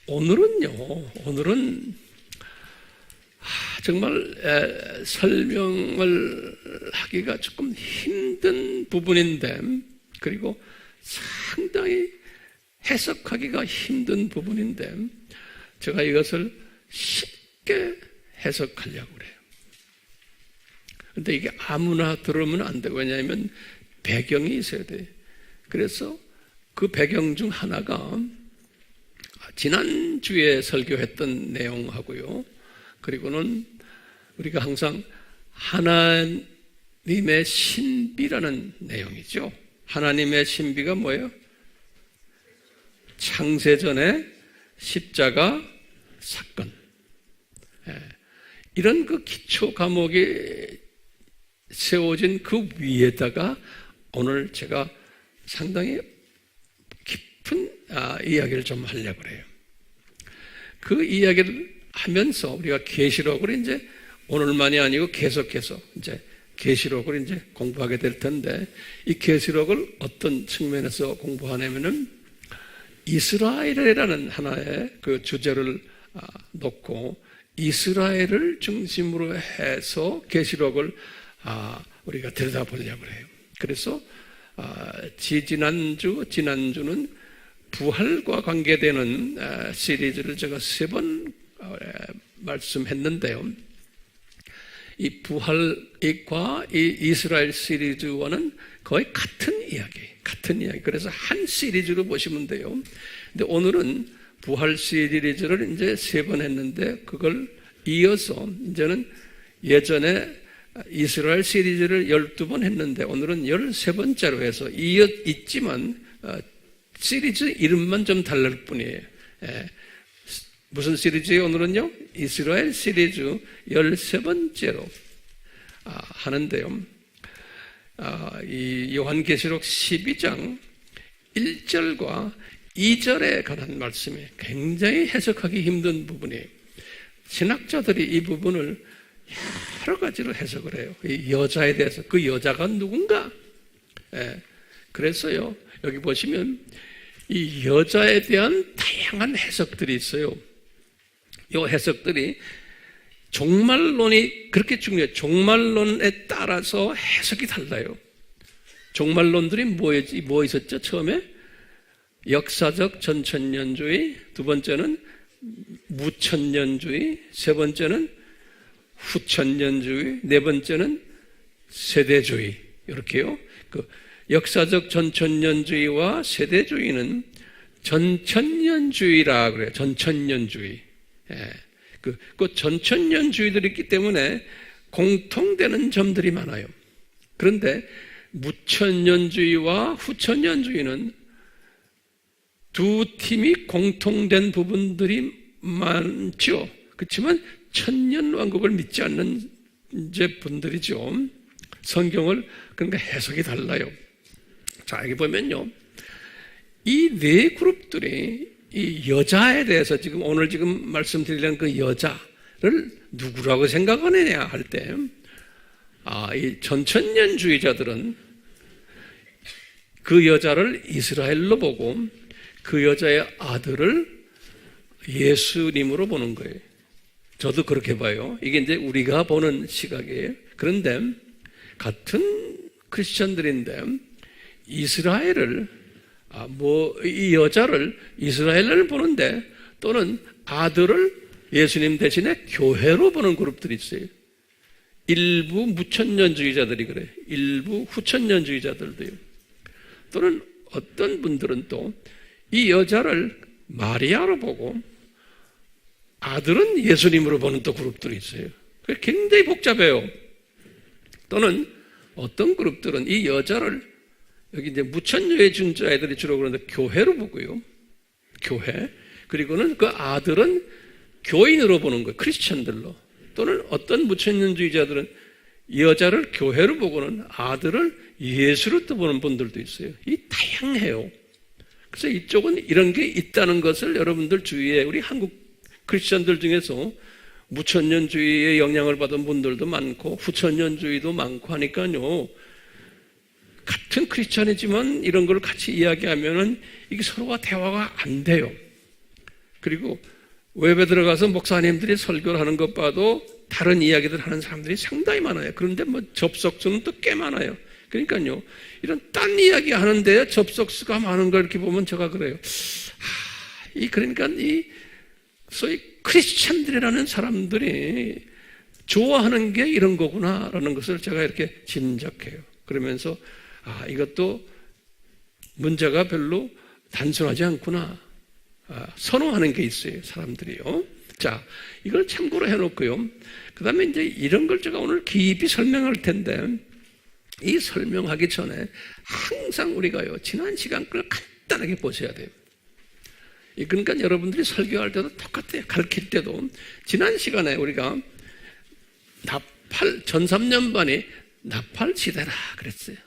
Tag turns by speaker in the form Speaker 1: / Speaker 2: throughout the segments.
Speaker 1: 오늘은 정말 설명을 하기가 조금 힘든 부분인데, 그리고 상당히 해석하기가 힘든 부분인데, 제가 이것을 쉽게 해석하려고 그래요. 근데 이게 아무나 들으면 안 되고, 왜냐하면 배경이 있어야 돼요. 그래서 그 배경 중 하나가 지난주에 설교했던 내용하고요, 그리고는 우리가 항상 하나님의 신비라는 내용이죠. 하나님의 신비가 뭐예요? 창세전의 십자가 사건. 이런 그 기초 과목이 세워진 그 위에다가 오늘 제가 상당히 깊은 이야기를 좀 하려고 해요. 그 이야기를 하면서 우리가 계시록을 이제 오늘만이 아니고 계속해서 이제 계시록을 이제 공부하게 될 텐데, 이 계시록을 어떤 측면에서 공부하냐면은 이스라엘이라는 하나의 그 주제를 놓고 이스라엘을 중심으로 해서 계시록을 우리가 들여다보려고 해요. 그래서 지난주는 부활과 관계되는 시리즈를 제가 3번 말씀했는데요. 이 부활과 이 이스라엘 시리즈와는 거의 같은 이야기. 그래서 한 시리즈로 보시면 돼요. 근데 오늘은 부활 시리즈를 이제 3번 했는데, 그걸 이어서 이제는 예전에 이스라엘 시리즈를 12번 했는데 오늘은 13번째로 해서 이어 있지만 시리즈 이름만 좀 다를 뿐이에요. 무슨 시리즈예요? 오늘은요, 이스라엘 시리즈 13번째로 하는데요. 이 요한계시록 12장 1절과 2절에 관한 말씀이 굉장히 해석하기 힘든 부분이에요. 신학자들이 이 부분을 여러 가지로 해석을 해요. 이 여자에 대해서, 그 여자가 누군가? 그래서요, 여기 보시면 이 여자에 대한 다양한 해석들이 있어요. 이 해석들이 종말론이 그렇게 중요해요. 종말론에 따라서 해석이 달라요. 종말론들이 뭐 있었죠? 처음에 역사적 전천년주의, 두 번째는 무천년주의, 세 번째는 후천년주의, 네 번째는 세대주의. 이렇게요. 그 역사적 전천년주의와 세대주의는 전천년주의라 그래요. 전천년주의. 그 전천년주의들이 있기 때문에 공통되는 점들이 많아요. 그런데 무천년주의와 후천년주의는 두 팀이 공통된 부분들이 많죠. 그렇지만 천년왕국을 믿지 않는 이제 분들이죠. 성경을 그러니까 해석이 달라요. 자, 여기 보면요, 이 네 그룹들이 이 여자에 대해서 오늘 말씀드리려는 그 여자를 누구라고 생각하느냐 할 때, 이 전천년주의자들은 그 여자를 이스라엘로 보고 그 여자의 아들을 예수님으로 보는 거예요. 저도 그렇게 봐요. 이게 이제 우리가 보는 시각이에요. 그런데 같은 크리스천들인데 이스라엘을 이 여자를 이스라엘을 보는데, 또는 아들을 예수님 대신에 교회로 보는 그룹들이 있어요. 일부 무천년주의자들이 그래요. 일부 후천년주의자들도요. 또는 어떤 분들은 또 이 여자를 마리아로 보고 아들은 예수님으로 보는 또 그룹들이 있어요. 굉장히 복잡해요. 또는 어떤 그룹들은 이 여자를, 여기 이제 무천년의 준자애들이 주로 그러는데 교회로 보고요. 교회. 그리고는 그 아들은 교인으로 보는 거예요. 크리스천들로. 또는 어떤 무천년주의자들은 이 여자를 교회로 보고는 아들을 예수로 또 보는 분들도 있어요. 이 다양해요. 그래서 이쪽은 이런 게 있다는 것을 여러분들 주위에, 우리 한국 크리스천들 중에서 무천년주의의 영향을 받은 분들도 많고 후천년주의도 많고 하니까요, 같은 크리스천이지만 이런 걸 같이 이야기하면은 이게 서로가 대화가 안 돼요. 그리고 웹에 들어가서 목사님들이 설교를 하는 것 봐도 다른 이야기들 하는 사람들이 상당히 많아요. 그런데 뭐 접속수는 또 꽤 많아요. 그러니까요, 이런 딴 이야기 하는데 접속수가 많은 걸 이렇게 보면 제가 그래요. 그러니까 이 소위 크리스찬들이라는 사람들이 좋아하는 게 이런 거구나라는 것을 제가 이렇게 짐작해요. 그러면서 이것도 문제가 별로 단순하지 않구나. 선호하는 게 있어요, 사람들이요. 자, 이걸 참고로 해놓고요. 그 다음에 이제 이런 걸 제가 오늘 깊이 설명할 텐데, 이 설명하기 전에 항상 우리가요, 지난 시간 걸 간단하게 보셔야 돼요. 그러니까 여러분들이 설교할 때도 똑같아요. 가르칠 때도. 지난 시간에 우리가 전 3년반이 나팔 시대라 그랬어요.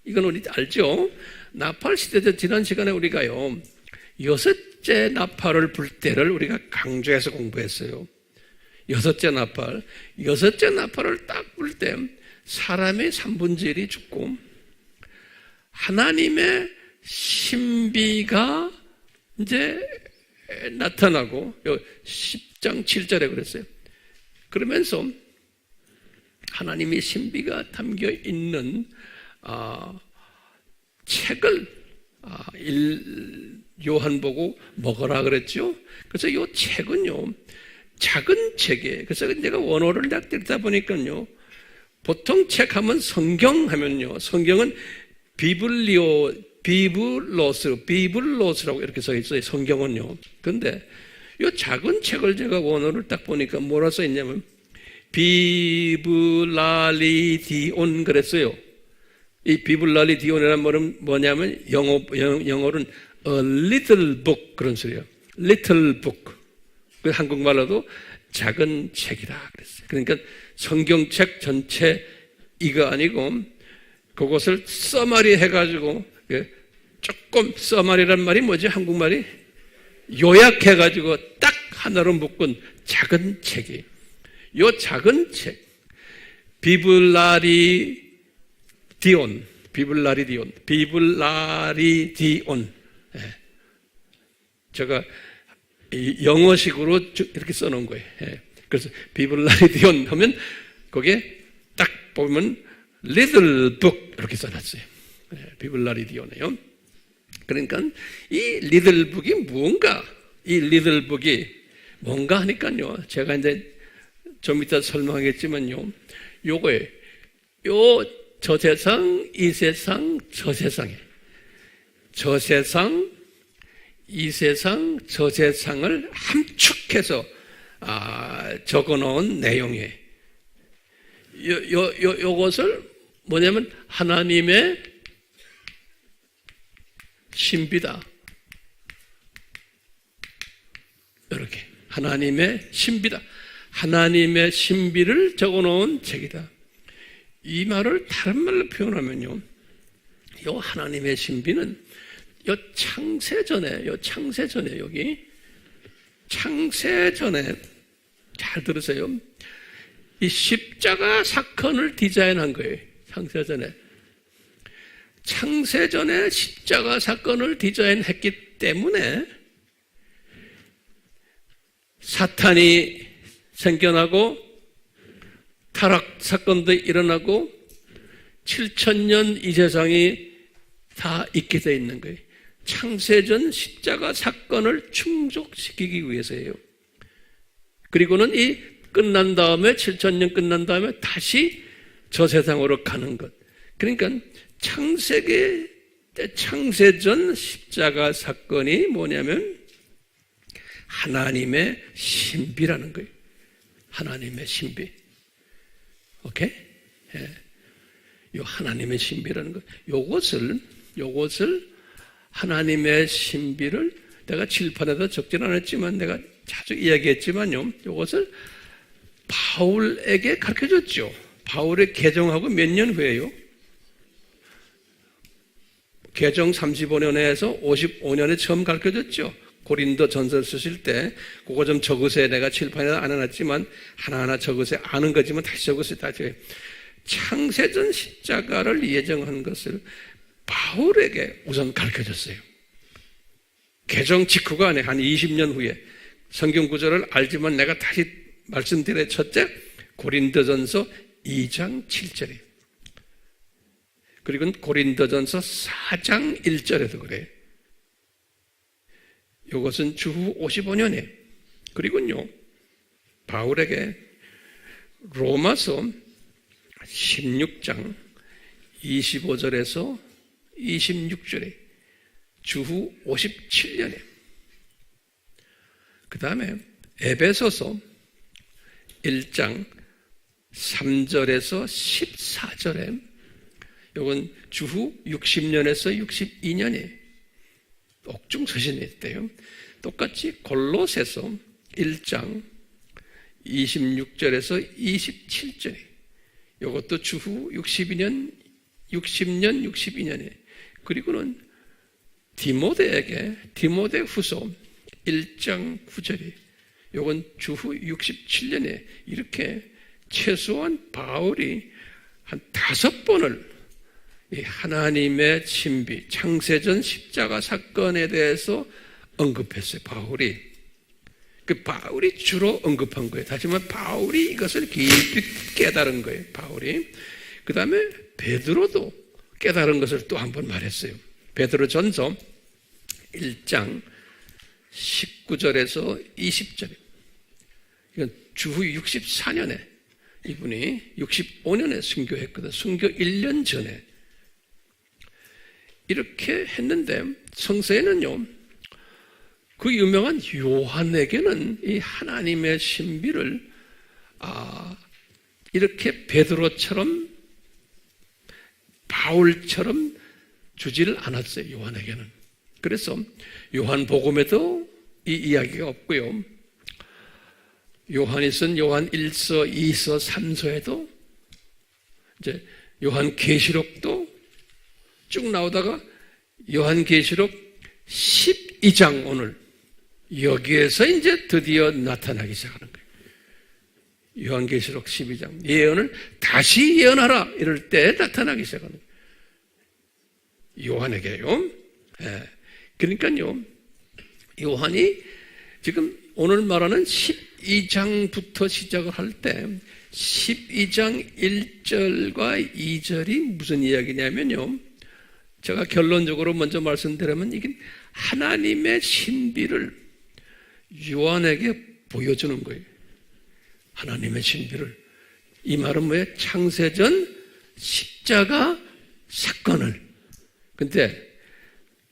Speaker 1: 이건 우리 알죠? 나팔 시대죠. 지난 시간에 우리가요, 6째 나팔을 불 때를 우리가 강조해서 공부했어요. 6째 나팔을 딱 불 때 사람의 3분의 1이 죽고 하나님의 신비가 이제 나타나고 10장 7절에 그랬어요. 그러면서 하나님의 신비가 담겨 있는 책을 요한보고 먹어라 그랬죠. 그래서 이 책은요, 작은 책이에요. 그래서 제가 원어를 딱 읽다 보니까요, 보통 책 하면 성경 하면요, 성경은 비블로스라고 이렇게 써 있어요. 성경은요. 그런데 이 작은 책을 제가 원어를 딱 보니까 뭐라 써 있냐면 비블라리디온 그랬어요. 이 비블라리디온이라는 말은 뭐냐면 영어로는 a little book 그런 소리예요. little book. 그 한국말로도 작은 책이라 그랬어요. 그러니까 성경책 전체 이거 아니고 그것을 써마리 해가지고 조금 써마리란 말이 뭐지? 한국말이 요약해가지고 딱 하나로 묶은 작은 책이 요 작은 책 비블라리디온 제가 영어식으로 이렇게 써놓은 거예요. 그래서 비블라리디온 하면 거기에 딱 보면 little book 이렇게 써놨어요. 비블라리디온이요. 그러니까 이 little book이 뭔가, 이 little book이 뭔가 하니까요, 제가 이제 좀 이따 설명하겠지만요, 요거예요. 요 저 세상, 이 세상, 저 세상에 저 세상, 이 세상, 저 세상을 함축해서 적어놓은 내용이에요. 요것을 뭐냐면 하나님의 신비다. 이렇게 하나님의 신비다. 하나님의 신비를 적어놓은 책이다. 이 말을 다른 말로 표현하면요, 요 하나님의 신비는 요 창세전에 여기 창세전에 잘 들으세요. 이 십자가 사건을 디자인한 거예요. 창세전에 십자가 사건을 디자인했기 때문에 사탄이 생겨나고 타락 사건도 일어나고 7,000년 이 세상이 다 있게 되어 있는 거예요. 창세전 십자가 사건을 충족시키기 위해서예요. 그리고는 이 끝난 다음에 7,000년 끝난 다음에 다시 저 세상으로 가는 것. 그러니까 창세전 십자가 사건이 뭐냐면 하나님의 신비라는 거예요. 하나님의 신비. 오케이? 예. 요 하나님의 신비라는 거. 요것을 하나님의 신비를 내가 칠판에다 적진 않았지만 내가 자주 이야기했지만요. 요것을 바울에게 가르쳐 줬죠. 바울의 개정하고 몇 년 후에요? 개정 35년에서 55년에 처음 가르쳐 줬죠. 고린도 전서 쓰실 때 그거 좀 적으세요. 내가 칠판에 안 해놨지만 하나하나 적으세요. 아는 거지만 다시 적으세요. 다시. 창세전 십자가를 예정한 것을 바울에게 우선 가르쳐 줬어요. 개정 직후가 아니에요. 한 20년 후에. 성경 구절을 알지만 내가 다시 말씀드려요. 첫째, 고린도전서 2장 7절에, 그리고 고린도전서 4장 1절에도 그래요. 이것은 주후 55년에, 그리고요 바울에게 로마서 16장 25절에서 26절에 주후 57년에, 그 다음에 에베소서 1장 3절에서 14절에 이건 주후 60년에서 62년에 옥중서신이 있대요. 똑같이 골로새서 1장 26절에서 27절에 이것도 주후 60년, 62년에, 그리고는 디모데에게 디모데후서 1장 9절에 이건 주후 67년에, 이렇게 최소한 바울이 한 5번을 이 하나님의 신비, 창세전 십자가 사건에 대해서 언급했어요. 바울이 주로 언급한 거예요. 다시 말해 바울이 이것을 깊이 깨달은 거예요. 바울이. 그 다음에 베드로도 깨달은 것을 또 한 번 말했어요. 베드로전서 1장 19절에서 20절에 이건 주후 64년에 이분이 65년에 순교했거든. 순교 1년 전에 이렇게 했는데, 성서에는요 그 유명한 요한에게는 이 하나님의 신비를 이렇게 베드로처럼 바울처럼 주지를 않았어요. 요한에게는. 그래서 요한복음에도 이 이야기가 없고요, 요한이 쓴 요한 1서, 2서, 3서에도 이제 요한계시록도 쭉 나오다가 요한계시록 12장 오늘 여기에서 이제 드디어 나타나기 시작하는 거예요. 요한계시록 12장 예언을 다시 예언하라 이럴 때 나타나기 시작하는 거예요. 요한에게요. 그러니까요 요한이 지금 오늘 말하는 12장부터 시작을 할 때 12장 1절과 2절이 무슨 이야기냐면요, 제가 결론적으로 먼저 말씀드리면 이게 하나님의 신비를 요한에게 보여주는 거예요. 하나님의 신비를. 이 말은 뭐예요? 창세전 십자가 사건을. 근데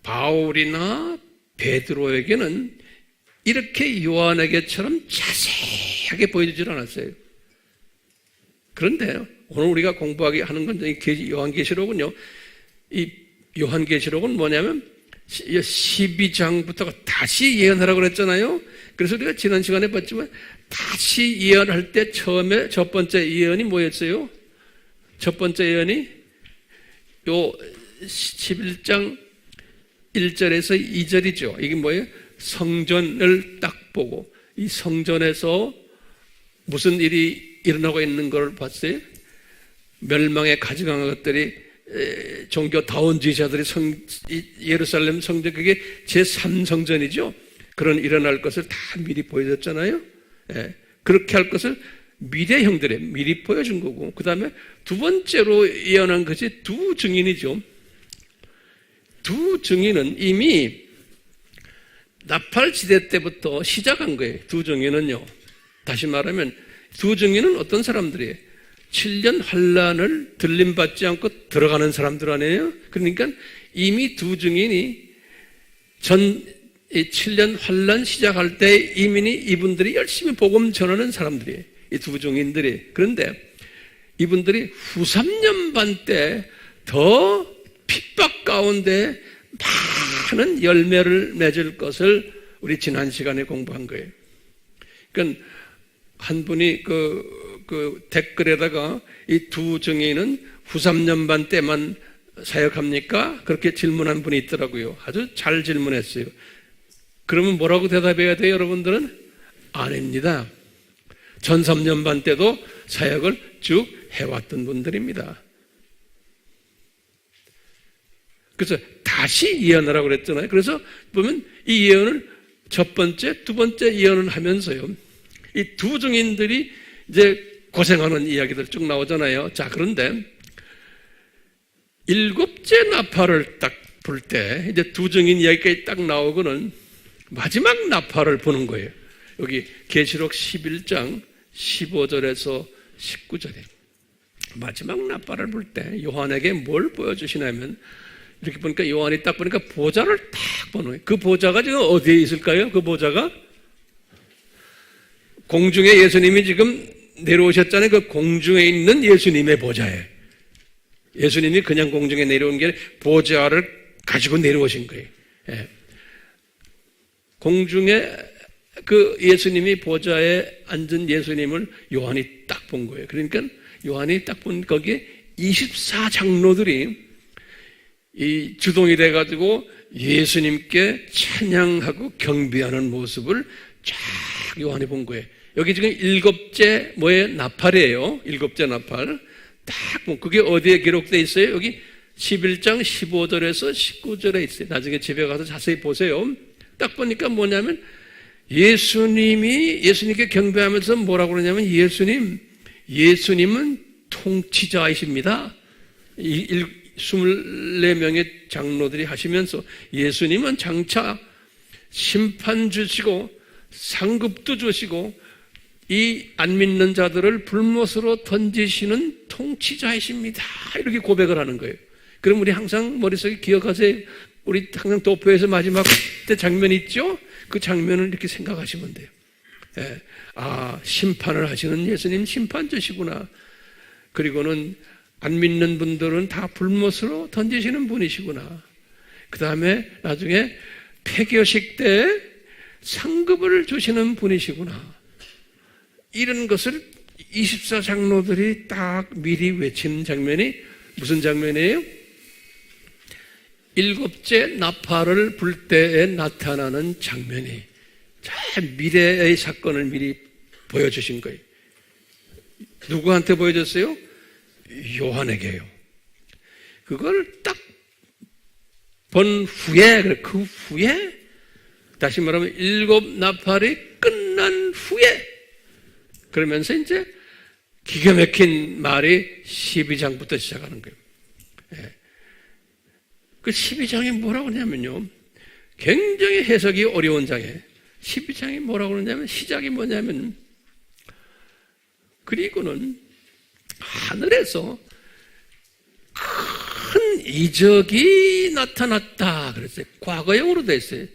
Speaker 1: 바울이나 베드로에게는 이렇게 요한에게처럼 자세하게 보여주질 않았어요. 그런데 오늘 우리가 공부하게 하는 건 요한계시록은요, 이 요한계시록은 뭐냐면 12장부터가 다시 예언하라고 그랬잖아요. 그래서 우리가 지난 시간에 봤지만 다시 예언할 때 처음에 첫 번째 예언이 뭐였어요? 첫 번째 예언이 요 11장 1절에서 2절이죠. 이게 뭐예요? 성전을 딱 보고 이 성전에서 무슨 일이 일어나고 있는 걸 봤어요? 멸망에 가증한 것들이 종교다원주의자들이 예루살렘 성전, 그게 제3성전이죠. 그런 일어날 것을 다 미리 보여줬잖아요. 그렇게 할 것을 미래형들에 미리 보여준 거고, 그 다음에 두 번째로 예언한 것이 두 증인이죠. 두 증인은 이미 나팔지대 때부터 시작한 거예요. 두 증인은요. 다시 말하면 두 증인은 어떤 사람들이에요? 7년 환란을 들림받지 않고 들어가는 사람들 아니에요? 그러니까 이미 두 증인이 7년 환란 시작할 때 이미 이분들이 열심히 복음 전하는 사람들이에요. 이 두 증인들이. 그런데 이분들이 후 3년 반 때 더 핍박 가운데 많은 열매를 맺을 것을 우리 지난 시간에 공부한 거예요. 그러니까 한 분이 그 댓글에다가 이 두 증인은 후 3년 반 때만 사역합니까? 그렇게 질문한 분이 있더라고요. 아주 잘 질문했어요. 그러면 뭐라고 대답해야 돼요, 여러분들은? 아닙니다. 전 3년 반 때도 사역을 쭉 해왔던 분들입니다. 그래서 다시 예언하라고 그랬잖아요. 그래서 보면 이 예언을 첫 번째, 두 번째 예언을 하면서요, 이 두 증인들이 이제 고생하는 이야기들 쭉 나오잖아요. 자, 그런데 일곱째 나팔을 딱 불 때 이제 두 증인 이야기까지 딱 나오고는 마지막 나팔을 부는 거예요. 여기 계시록 11장 15절에서 19절에 마지막 나팔을 불 때 요한에게 뭘 보여주시냐면, 이렇게 보니까 요한이 딱 보니까 보좌를 딱 보는 거예요. 그 보좌가 지금 어디에 있을까요? 그 보좌가 공중에 예수님이 지금 내려오셨잖아요. 그 공중에 있는 예수님의 보좌예요. 예수님이 그냥 공중에 내려온 게 아니라 보좌를 가지고 내려오신 거예요. 예. 공중에 그 예수님이 보좌에 앉은 예수님을 요한이 딱 본 거예요. 그러니까 요한이 딱 본 거기에 24장로들이 이 주동이 돼가지고 예수님께 찬양하고 경배하는 모습을 쫙 요한이 본 거예요. 여기 지금 일곱째 나팔이에요. 일곱째 나팔. 딱 본, 그게 어디에 기록되어 있어요? 여기 11장 15절에서 19절에 있어요. 나중에 집에 가서 자세히 보세요. 딱 보니까 뭐냐면 예수님께 경배하면서 뭐라고 그러냐면 예수님은 통치자이십니다. 24명의 장로들이 하시면서 예수님은 장차 심판 주시고 상급도 주시고 이 안 믿는 자들을 불못으로 던지시는 통치자이십니다. 이렇게 고백을 하는 거예요. 그럼 우리 항상 머릿속에 기억하세요. 우리 항상 도표에서 마지막 때 장면 있죠? 그 장면을 이렇게 생각하시면 돼요. 예. 아, 심판을 하시는 예수님 심판주시구나. 그리고는 안 믿는 분들은 다 불못으로 던지시는 분이시구나. 그 다음에 나중에 폐교식 때 상급을 주시는 분이시구나. 이런 것을 24장로들이 딱 미리 외치는 장면이 무슨 장면이에요? 일곱째 나팔을 불 때에 나타나는 장면이 참 미래의 사건을 미리 보여주신 거예요. 누구한테 보여줬어요? 요한에게요. 그걸 딱 본 후에, 그 후에, 다시 말하면 일곱 나팔이 끝난 후에, 그러면서 이제 기가 막힌 말이 12장부터 시작하는 거예요. 예. 그 12장이 뭐라고 하냐면요, 굉장히 해석이 어려운 장이에요. 12장이 뭐라고 그러냐면, 시작이 뭐냐면, 그리고는 하늘에서 큰 이적이 나타났다 그랬어요. 과거형으로 돼 있어요.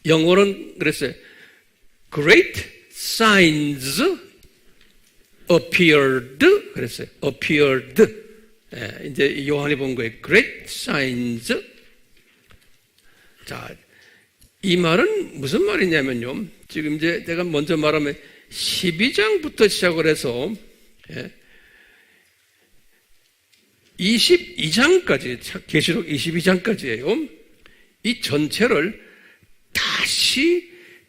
Speaker 1: 영어로는 그랬어요. Great signs appeared 그랬어요. appeared. 예, 이제 요한이 본 거예요. Great signs. 자, 이 말은 무슨 말이냐면요. 지금 이제 내가 먼저 말하면 12장부터 시작을 해서 22장까지, 계시록 22장까지예요. 이 전체를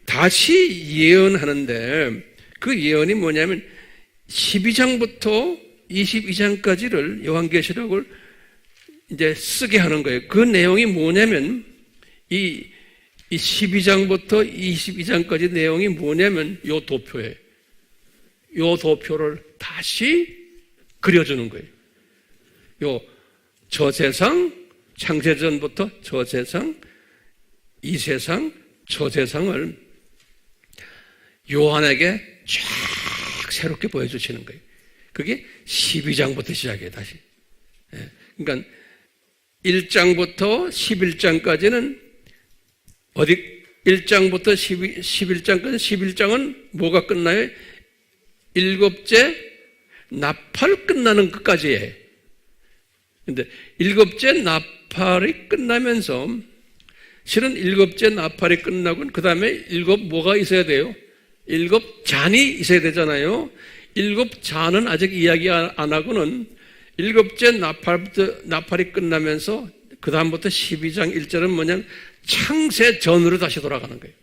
Speaker 1: 다시 예언하는데, 그 예언이 뭐냐면 12장부터 22장까지를 요한계시록을 이제 쓰게 하는 거예요. 그 내용이 뭐냐면 이 12장부터 22장까지 내용이 뭐냐면 요 도표예요. 요 도표를 다시 그려주는 거예요. 요 저세상, 창세전부터 저세상, 이 세상, 저세상을 요한에게 쫙 새롭게 보여주시는 거예요. 그게 12장부터 시작해요, 다시. 그러니까 1장부터 11장까지는 어디 1장부터 11장까지 11장은 뭐가 끝나요? 일곱째 나팔 끝나는 것까지예요. 근데 일곱째 나팔이 끝나면서 실은 일곱째 나팔이 끝나고 그 다음에 일곱 뭐가 있어야 돼요? 일곱 잔이 있어야 되잖아요. 일곱 잔은 아직 이야기 안 하고는 일곱째 나팔이 끝나면서 그 다음부터 12장 1절은 뭐냐면 창세전으로 다시 돌아가는 거예요.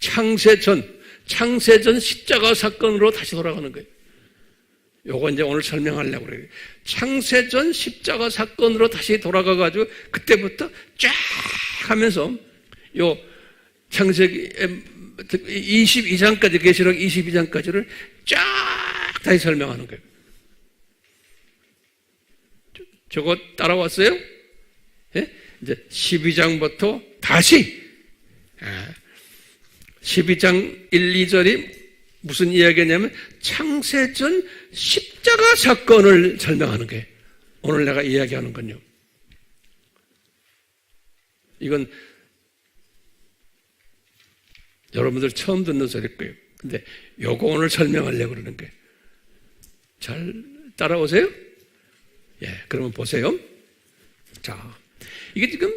Speaker 1: 창세전 십자가 사건으로 다시 돌아가는 거예요. 요거 이제 오늘 설명하려고 그래요. 창세전 십자가 사건으로 다시 돌아가가지고 그때부터 쫙 하면서 요 창세기 22장까지, 계시록 22장까지를 쫙 다시 설명하는 거예요. 저거 따라왔어요? 예? 이제 12장부터 다시 12장 1, 2절이 무슨 이야기냐면 창세전 십자가 사건을 설명하는 거예요. 오늘 내가 이야기하는 건요. 이건 여러분들 처음 듣는 소리일 거예요. 근데 요거 오늘 설명하려고 그러는 거예요. 잘 따라오세요? 예, 그러면 보세요. 자, 이게 지금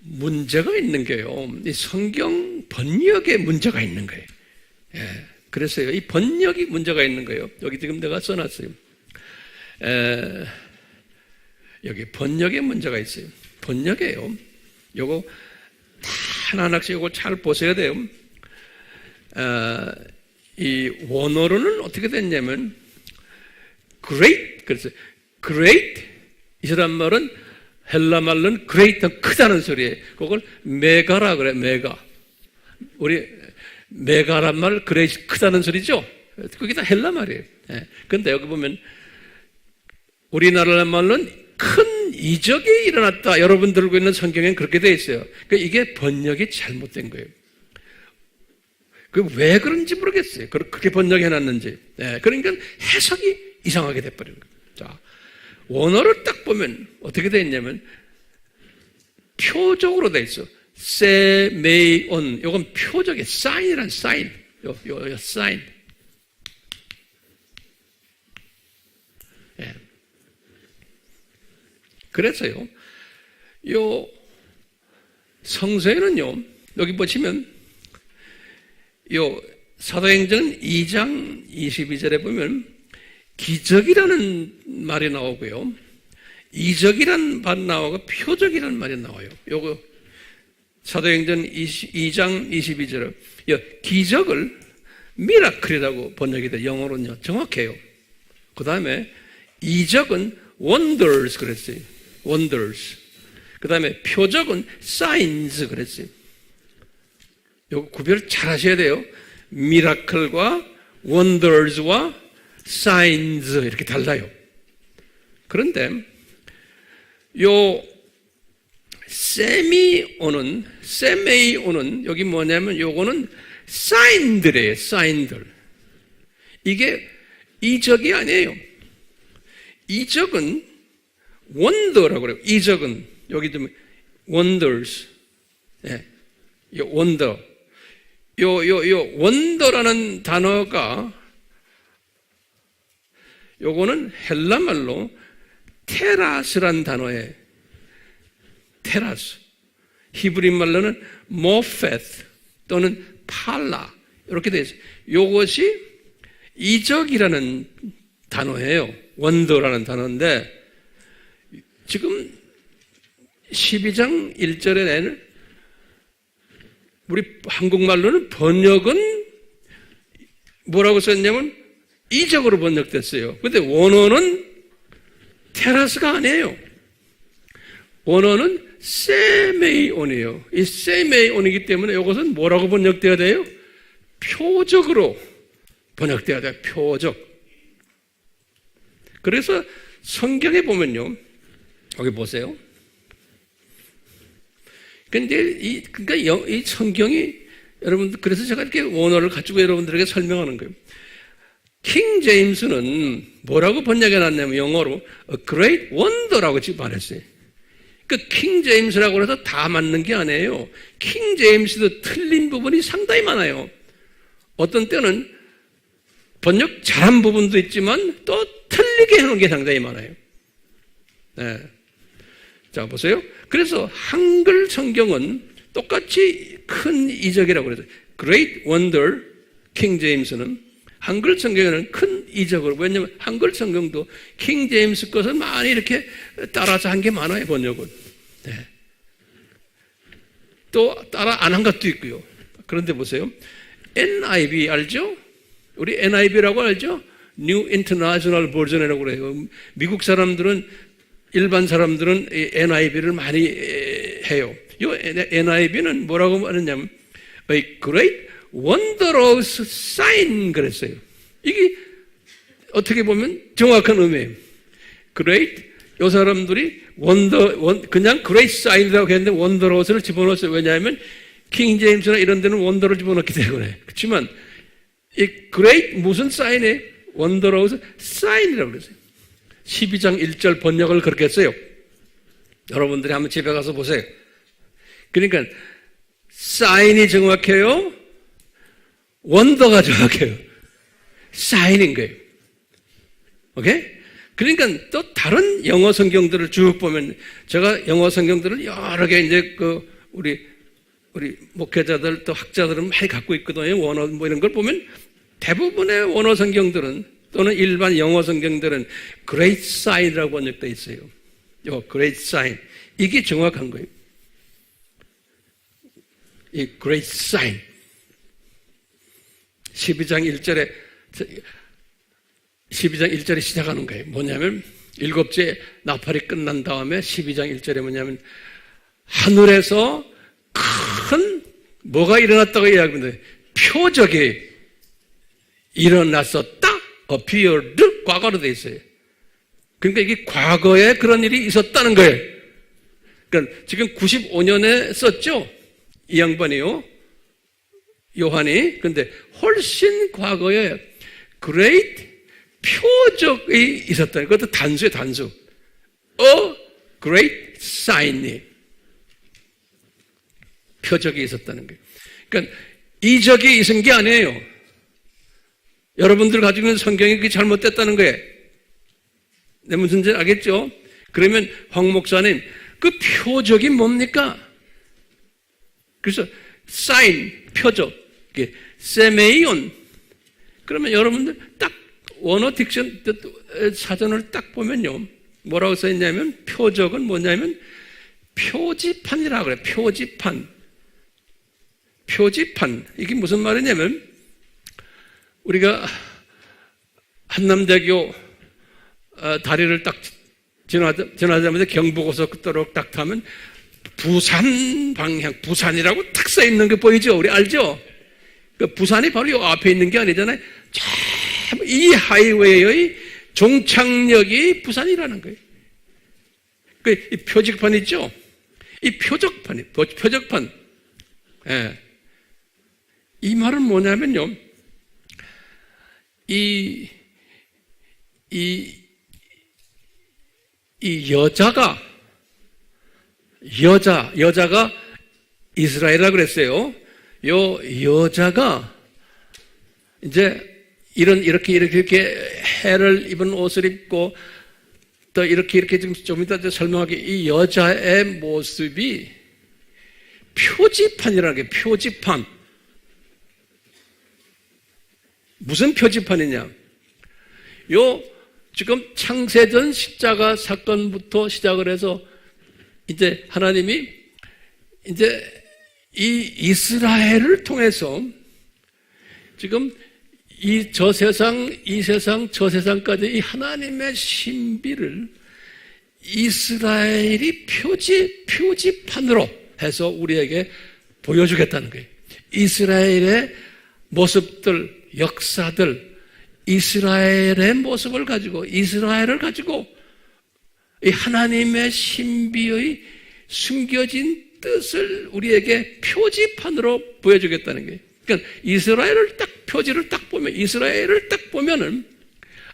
Speaker 1: 문제가 있는 게요. 이 성경 번역에 문제가 있는 거예요. 예, 그래서요. 이 번역이 문제가 있는 거예요. 여기 지금 내가 써놨어요. 여기 번역에 문제가 있어요. 번역에요. 요거 하나하나씩 요거 잘 보셔야 돼요. 이 원어로는 어떻게 됐냐면 great, 그래서 great 이란 말은 헬라 말로는 great, 크다는 소리예요. 그걸 메가라 그래. 메가. 우리 메가란 말 great, 크다는 소리죠. 그게 다 헬라 말이에요. 그런데 여기 보면 우리나라 말로는 큰 이적이 일어났다. 여러분 들고 있는 성경에는 그렇게 되어 있어요. 그러니까 이게 번역이 잘못된 거예요. 그 왜 그런지 모르겠어요. 그렇게 번역해놨는지. 그러니까 해석이 이상하게 돼버리는 거예요. 자, 원어를 딱 보면 어떻게 되어 있냐면 표적으로 되어 있어. 세메온. 이건 표적이에요. 사인이란 사인. 요 사인. 예. 그래서요, 요 성서에는요, 여기 보시면 요 사도행전 2장 22절에 보면 기적이라는 말이 나오고요, 이적이라는 말이 나오고 표적이라는 말이 나와요. 요거 사도행전 2장 22절에 기적을 미라클이라고 번역이 돼. 영어로는요 정확해요. 그 다음에 이적은 wonders 그랬어요. wonders. 그 다음에 표적은 signs 그랬어요. 요거 구별 잘 하셔야 돼요. 미라클과 wonders와 signs 이렇게 달라요. 그런데 요 세메이오는 여기 뭐냐면 요거는 사인들이에요. 사인들. 이게 이적이 아니에요. 이적은 원더라고 그래요. 이적은 여기 좀 wonders. 예. 요 원더. 요 원더라는 단어가 요거는 헬라말로 테라스란 단어예요. 테라스. 히브리 말로는 모페트 또는 팔라 이렇게 되어 있어요. 이것이 이적이라는 단어예요. 원더라는 단어인데 지금 12장 1절에는 우리 한국말로는 번역은 뭐라고 썼냐면 이적으로 번역됐어요. 그런데 원어는 테라스가 아니에요. 원어는 세메이온이에요. 이 세메이온이기 때문에 이것은 뭐라고 번역되어야 돼요? 표적으로 번역되어야 돼요. 표적. 그래서 성경에 보면요. 여기 보세요. 근데 그러니까 이 성경이 여러분들, 그래서 제가 이렇게 원어를 가지고 여러분들에게 설명하는 거예요. 킹 제임스는 뭐라고 번역해 놨냐면 영어로 A Great Wonder라고 지금 말했어요. 그 킹 제임스라고 해서 다 맞는 게 아니에요. 킹 제임스도 틀린 부분이 상당히 많아요. 어떤 때는 번역 잘한 부분도 있지만 또 틀리게 해놓은 게 상당히 많아요. 네. 자, 보세요. 그래서 한글 성경은 똑같이 큰 이적이라고 그래서 Great Wonder, 킹 제임스는 한글 성경에는 큰 이적으로, 왜냐하면 한글 성경도 킹 제임스 것을 많이 이렇게 따라서 한 게 많아요, 번역은. 네. 또 따라 안 한 것도 있고요. 그런데 보세요. NIV 알죠? 우리 NIV라고 알죠? New International Version이라고 그래요. 미국 사람들은, 일반 사람들은 NIV를 많이 해요. 이 NIV는 뭐라고 말하냐면 A great wondrous sign 그랬어요. 이게 어떻게 보면 정확한 의미예요. Great, 이 사람들이 그냥 great sign이라고 했는데 wondrous를 집어넣었어요. 왜냐하면 킹 제임스나 이런 데는 원더를 집어넣기 때문에. 그렇지만 이 great 무슨 사인이에요? wondrous sign이라고 그랬어요. 12장 1절 번역을 그렇게 했어요. 여러분들이 한번 집에 가서 보세요. 그러니까 사인이 정확해요? 원더가 정확해요. 사인인 거예요. 오케이? 그러니까 또 다른 영어 성경들을 쭉 보면, 제가 영어 성경들을 여러 개 이제 우리 목회자들 또 학자들은 많이 갖고 있거든요. 원어 뭐 이런 걸 보면 대부분의 원어 성경들은 또는 일반 영어 성경들은 great sign이라고 번역되어 있어요. 요 great sign. 이게 정확한 거예요. 이 great sign. 12장 1절에 시작하는 거예요. 뭐냐면, 7째 나팔이 끝난 다음에 12장 1절에 뭐냐면, 하늘에서 큰 뭐가 일어났다고 이야기합니다. 표적이 일어났었다. appeared. 과거로 되어 있어요. 그러니까 이게 과거에 그런 일이 있었다는 거예요. 그러니까 지금 95년에 썼죠? 이 양반이요. 요한이. 근데 훨씬 과거에 great 표적이 있었다. 그것도 단수예요, 단수. A great sign이. 표적이 있었다는 거예요. 그러니까 이적이 있은 게 아니에요. 여러분들 가지고 있는 성경이 그게 잘못됐다는 거예요. 내 무슨 지 알겠죠? 그러면 황 목사님, 그 표적이 뭡니까? 그래서 사인, 표적, 세메이온. 그러면 여러분들 딱 원어 딕션 사전을 딱 보면요, 뭐라고 써있냐면, 표적은 뭐냐면 표지판이라고 그래요. 표지판. 이게 무슨 말이냐면, 우리가 한남대교 다리를 딱 지나자마자 경부고속도로 딱 타면 부산 방향, 부산이라고 딱 써 있는 거 보이죠? 우리 알죠? 그 부산이 바로 이 앞에 있는 게 아니잖아요. 이 하이웨이의 종착역이 부산이라는 거예요. 이 표지판 있죠? 이 표적판. 예. 이 말은 뭐냐면요, 이 여자가 이스라엘이라고 그랬어요. 요 여자가 이제 이렇게 해를 입은 옷을 입고 또 이렇게 좀 이따 설명하게, 이 여자의 모습이 표지판이라는 게, 표지판. 무슨 표지판이냐? 지금 창세전 십자가 사건부터 시작을 해서 이제 하나님이 이제 이 이스라엘을 통해서 지금 저 세상, 이 세상, 저 세상까지 이 하나님의 신비를 이스라엘이 표지판으로 해서 우리에게 보여주겠다는 거예요. 이스라엘의 모습들, 역사들, 이스라엘의 모습을 가지고, 이스라엘을 가지고 이 하나님의 신비의 숨겨진 뜻을 우리에게 표지판으로 보여주겠다는 거예요. 그러니까 이스라엘을 표지를 딱 보면, 이스라엘을 딱 보면은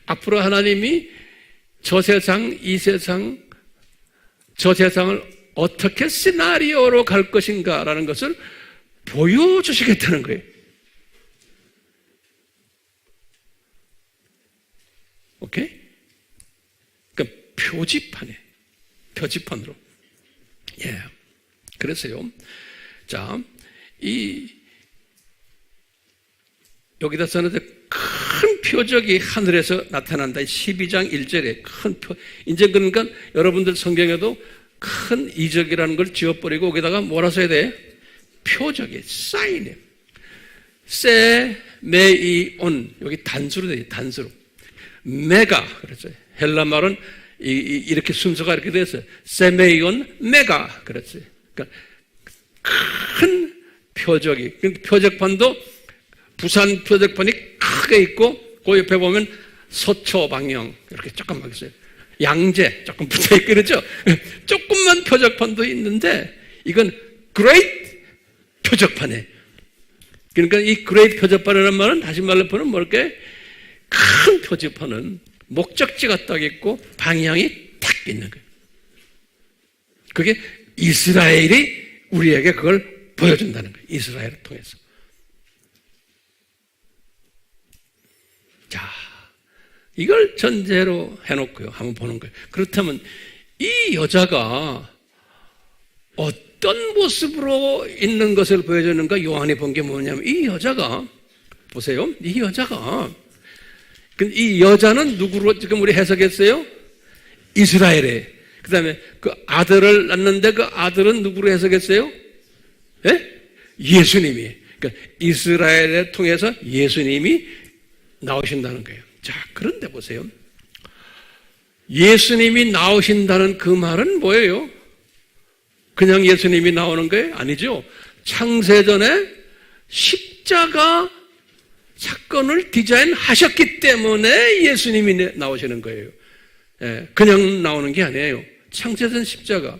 Speaker 1: 앞으로 하나님이 저 세상, 이 세상, 저 세상을 어떻게 시나리오로 갈 것인가라는 것을 보여주시겠다는 거예요. 오케이? 그러니까 표지판으로. 예. 그래서요. 자, 여기다 써는데 큰 표적이 하늘에서 나타난다. 12장 1절에 큰 이제 그러니까 여러분들 성경에도 큰 이적이라는 걸 지워버리고 거기다가 뭐라 써야 돼? 표적이, 사인이에요. 세메이온. 여기 단수로 돼요, 단수로. 메가. 그랬어요. 헬라 말은 이렇게 순서가 이렇게 되었어요. 세메이온, 메가. 그랬어요. 그러니까 큰 표적이. 표적판도 부산 표적판이 크게 있고 그 옆에 보면 서초 방향 이렇게 조금만 있어요. 양재 조금 붙어있고 그렇죠. 조금만 표적판도 있는데 이건 great 표적판이에요. 그러니까 이 great 표적판이라는 말은 다시 말로 보면 뭐랄까 큰 표적판은 목적지가 딱 있고 방향이 딱 있는 거예요. 그게 이스라엘이 우리에게 그걸 보여준다는 거예요. 이스라엘을 통해서. 자, 이걸 전제로 해놓고요. 한번 보는 거예요. 그렇다면 이 여자가 어떤 모습으로 있는 것을 보여주는가 요한이 본 게 뭐냐면 이 여자가 보세요. 이 여자는 누구로 지금 우리 해석했어요? 이스라엘에. 그 다음에 그 아들을 낳는데 그 아들은 누구로 해석했어요? 예? 예수님이. 그러니까 이스라엘을 통해서 예수님이 나오신다는 거예요. 자, 그런데 보세요. 예수님이 나오신다는 그 말은 뭐예요? 그냥 예수님이 나오는 거예요? 아니죠. 창세전에 십자가 사건을 디자인하셨기 때문에 예수님이 나오시는 거예요. 예, 그냥 나오는 게 아니에요. 창세전 십자가.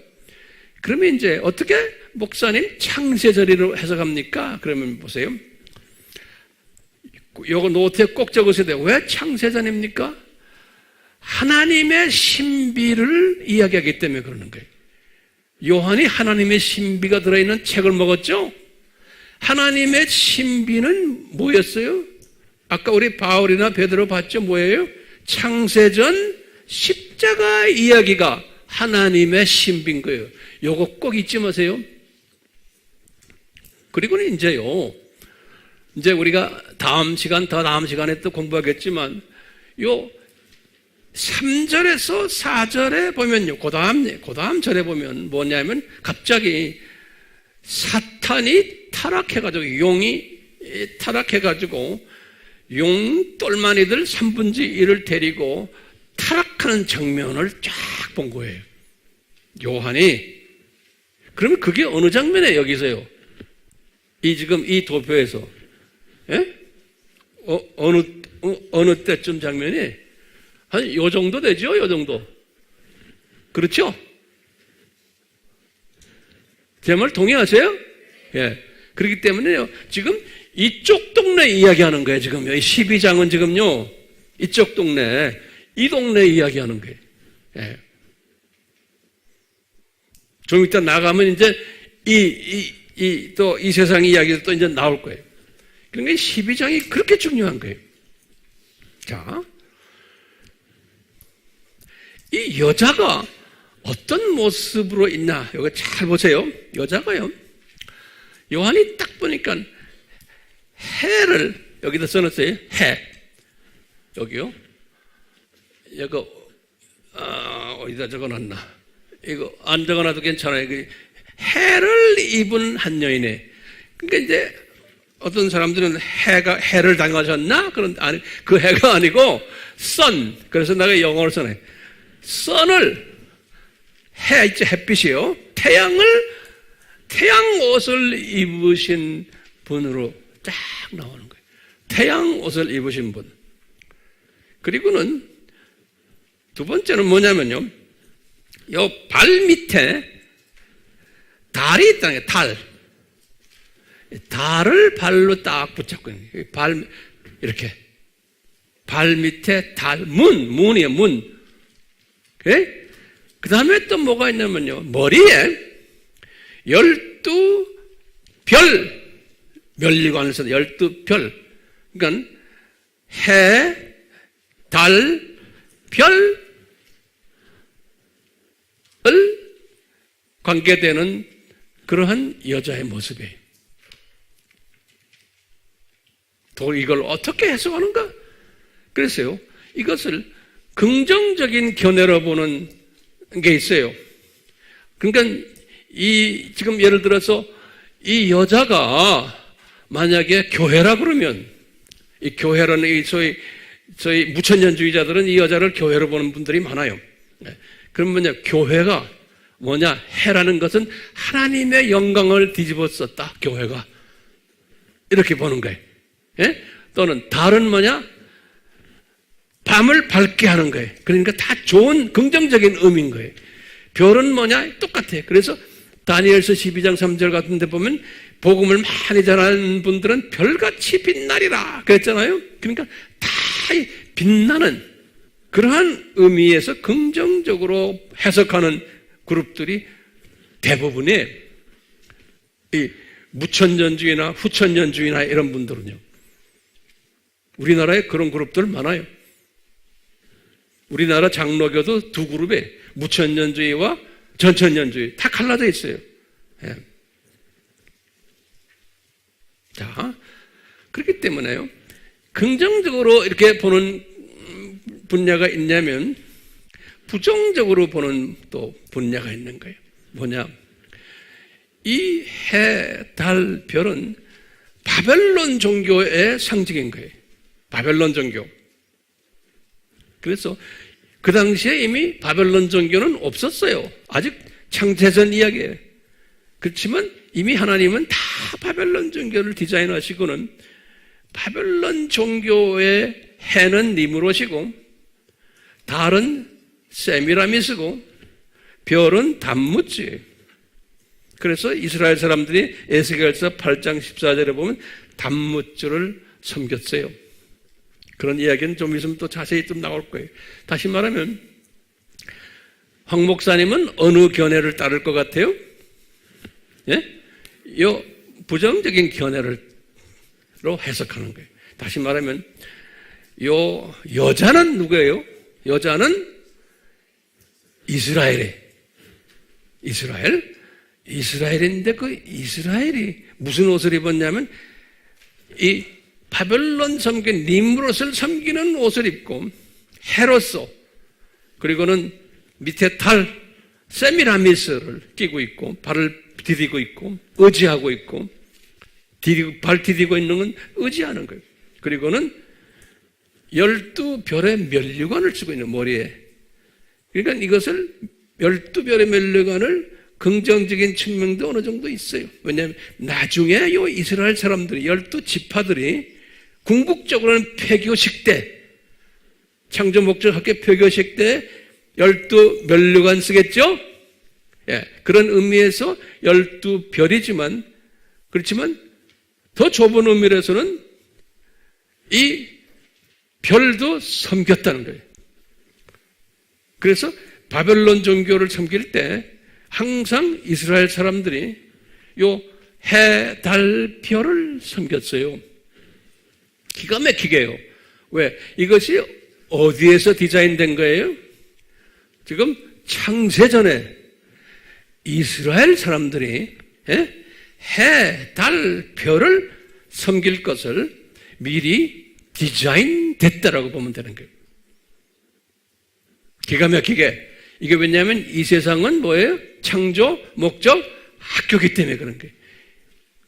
Speaker 1: 그러면 이제 어떻게 목사님 창세절이로 해석합니까? 그러면 보세요. 요거 노트에 꼭 적으셔야 돼요. 왜 창세전입니까? 하나님의 신비를 이야기하기 때문에 그러는 거예요. 요한이 하나님의 신비가 들어있는 책을 먹었죠? 하나님의 신비는 뭐였어요? 아까 우리 바울이나 베드로 봤죠? 뭐예요? 창세전 십자가 이야기가 하나님의 신비인 거예요. 요거 꼭 잊지 마세요. 그리고는 이제 우리가 다음 시간에 또 공부하겠지만 요 3절에서 4절에 보면요. 그 다음 절에 보면 뭐냐면 갑자기 사탄이 타락해가지고 용이 타락해가지고 용 똘마니들 3분의 1을 데리고 타락하는 장면을 쫙 본 거예요. 요한이. 그러면 그게 어느 장면이에요, 여기서요? 지금 이 도표에서. 예? 어느 때쯤 장면이? 한 요 정도 되죠? 요 정도. 그렇죠? 제 말 동의하세요? 예. 그렇기 때문에요. 지금 이쪽 동네 이야기하는 거예요, 지금요. 이 12장은 지금요. 이쪽 동네, 이 동네 이야기하는 거예요. 예. 좀 이따 나가면 이제 또 이 세상 이야기도 또 이제 나올 거예요. 그러니까 12장이 그렇게 중요한 거예요. 자, 이 여자가 어떤 모습으로 있나, 여기 잘 보세요. 여자가요, 요한이 딱 보니까 해를, 여기다 써놨어요. 해. 여기요. 이거, 어디다 적어놨나. 이거 안 적어놔도 괜찮아요. 해를 입은 한 여인에. 그러니까 이제 어떤 사람들은 해를 당하셨나? 아니, 그 해가 아니고, sun. 그래서 내가 영어로 써놔요. sun을, 해 있죠, 햇빛이요. 태양 옷을 입으신 분으로 딱 나오는 거예요. 태양 옷을 입으신 분. 그리고는 두 번째는 뭐냐면요. 요 발 밑에 달이 있다는 거예요, 달을 발로 딱 붙잡고 있는 거예요. 이렇게. 발 밑에 달, 문이에요, 문. 예? 그 다음에 또 뭐가 있냐면요. 머리에 12별, 멸리관을 써서 12별. 그러니까 해, 달, 별, 관계되는 그러한 여자의 모습이에요. 또 이걸 어떻게 해석하는가? 그래서요, 이것을 긍정적인 견해로 보는 게 있어요. 그러니까 지금 예를 들어서 이 여자가 만약에 교회라 그러면, 이 교회라는 저희 무천년주의자들은 이 여자를 교회로 보는 분들이 많아요. 그럼 교회가 뭐냐? 해라는 것은 하나님의 영광을 뒤집어 썼다, 교회가. 이렇게 보는 거예요. 예? 또는 달은 뭐냐? 밤을 밝게 하는 거예요. 그러니까 다 좋은 긍정적인 의미인 거예요. 별은 뭐냐? 똑같아요. 그래서 다니엘서 12장 3절 같은 데 보면 복음을 많이 전하는 분들은 별같이 빛나리라 그랬잖아요. 그러니까 다 빛나는 그러한 의미에서 긍정적으로 해석하는 그룹들이 대부분의 이 무천년주의나 후천년주의나 이런 분들은요. 우리나라에 그런 그룹들 많아요. 우리나라 장로교도 두 그룹에 무천년주의와 전천년주의 다 갈라져 있어요. 예. 자, 그렇기 때문에요. 긍정적으로 이렇게 보는 분야가 있냐면 부정적으로 보는 또 분야가 있는 거예요. 뭐냐? 이 해, 달, 별은 바벨론 종교의 상징인 거예요. 바벨론 종교. 그래서 그 당시에 이미 바벨론 종교는 없었어요. 아직 창세전 이야기예요. 그렇지만 이미 하나님은 다 바벨론 종교를 디자인하시고는 바벨론 종교의 해는 니무롯이고 달은 세미라미스고 별은 담무지. 그래서 이스라엘 사람들이 에스겔서 8장 14절에 보면 담무주를 섬겼어요. 그런 이야기는 좀 있으면 또 자세히 좀 나올 거예요. 다시 말하면 황 목사님은 어느 견해를 따를 것 같아요? 예? 요 부정적인 견해로 해석하는 거예요. 다시 말하면 요 여자는 누구예요? 여자는 이스라엘인데 그 이스라엘이 무슨 옷을 입었냐면 이 바벨론 섬긴 니므롯을 섬기는 옷을 입고 해로서 그리고는 밑에 달 세미라미스를 끼고 있고 발을 디디고 있고 의지하고 있고 발 디디고 있는 건 의지하는 거예요. 그리고는 12별의 면류관을 쓰고 있는 머리에. 그러니까 이것을 12별의 면류관을 긍정적인 측면도 어느 정도 있어요. 왜냐하면 나중에 요 이스라엘 사람들이 12지파들이 궁극적으로는 폐교식 때 창조 목적학교 폐교식 때 12면류관 쓰겠죠? 예, 그런 의미에서 12별이지만 그렇지만 더 좁은 의미에서는 이 별도 섬겼다는 거예요. 그래서 바벨론 종교를 섬길 때 항상 이스라엘 사람들이 요 해, 달, 별을 섬겼어요. 기가 막히게요. 왜? 이것이 어디에서 디자인된 거예요? 지금 창세전에 이스라엘 사람들이 해, 달, 별을 섬길 것을 미리 디자인됐다라고 보면 되는 거예요. 기가 막히게. 이게 왜냐하면 이 세상은 뭐예요? 창조, 목적, 학교이기 때문에 그런 거예요.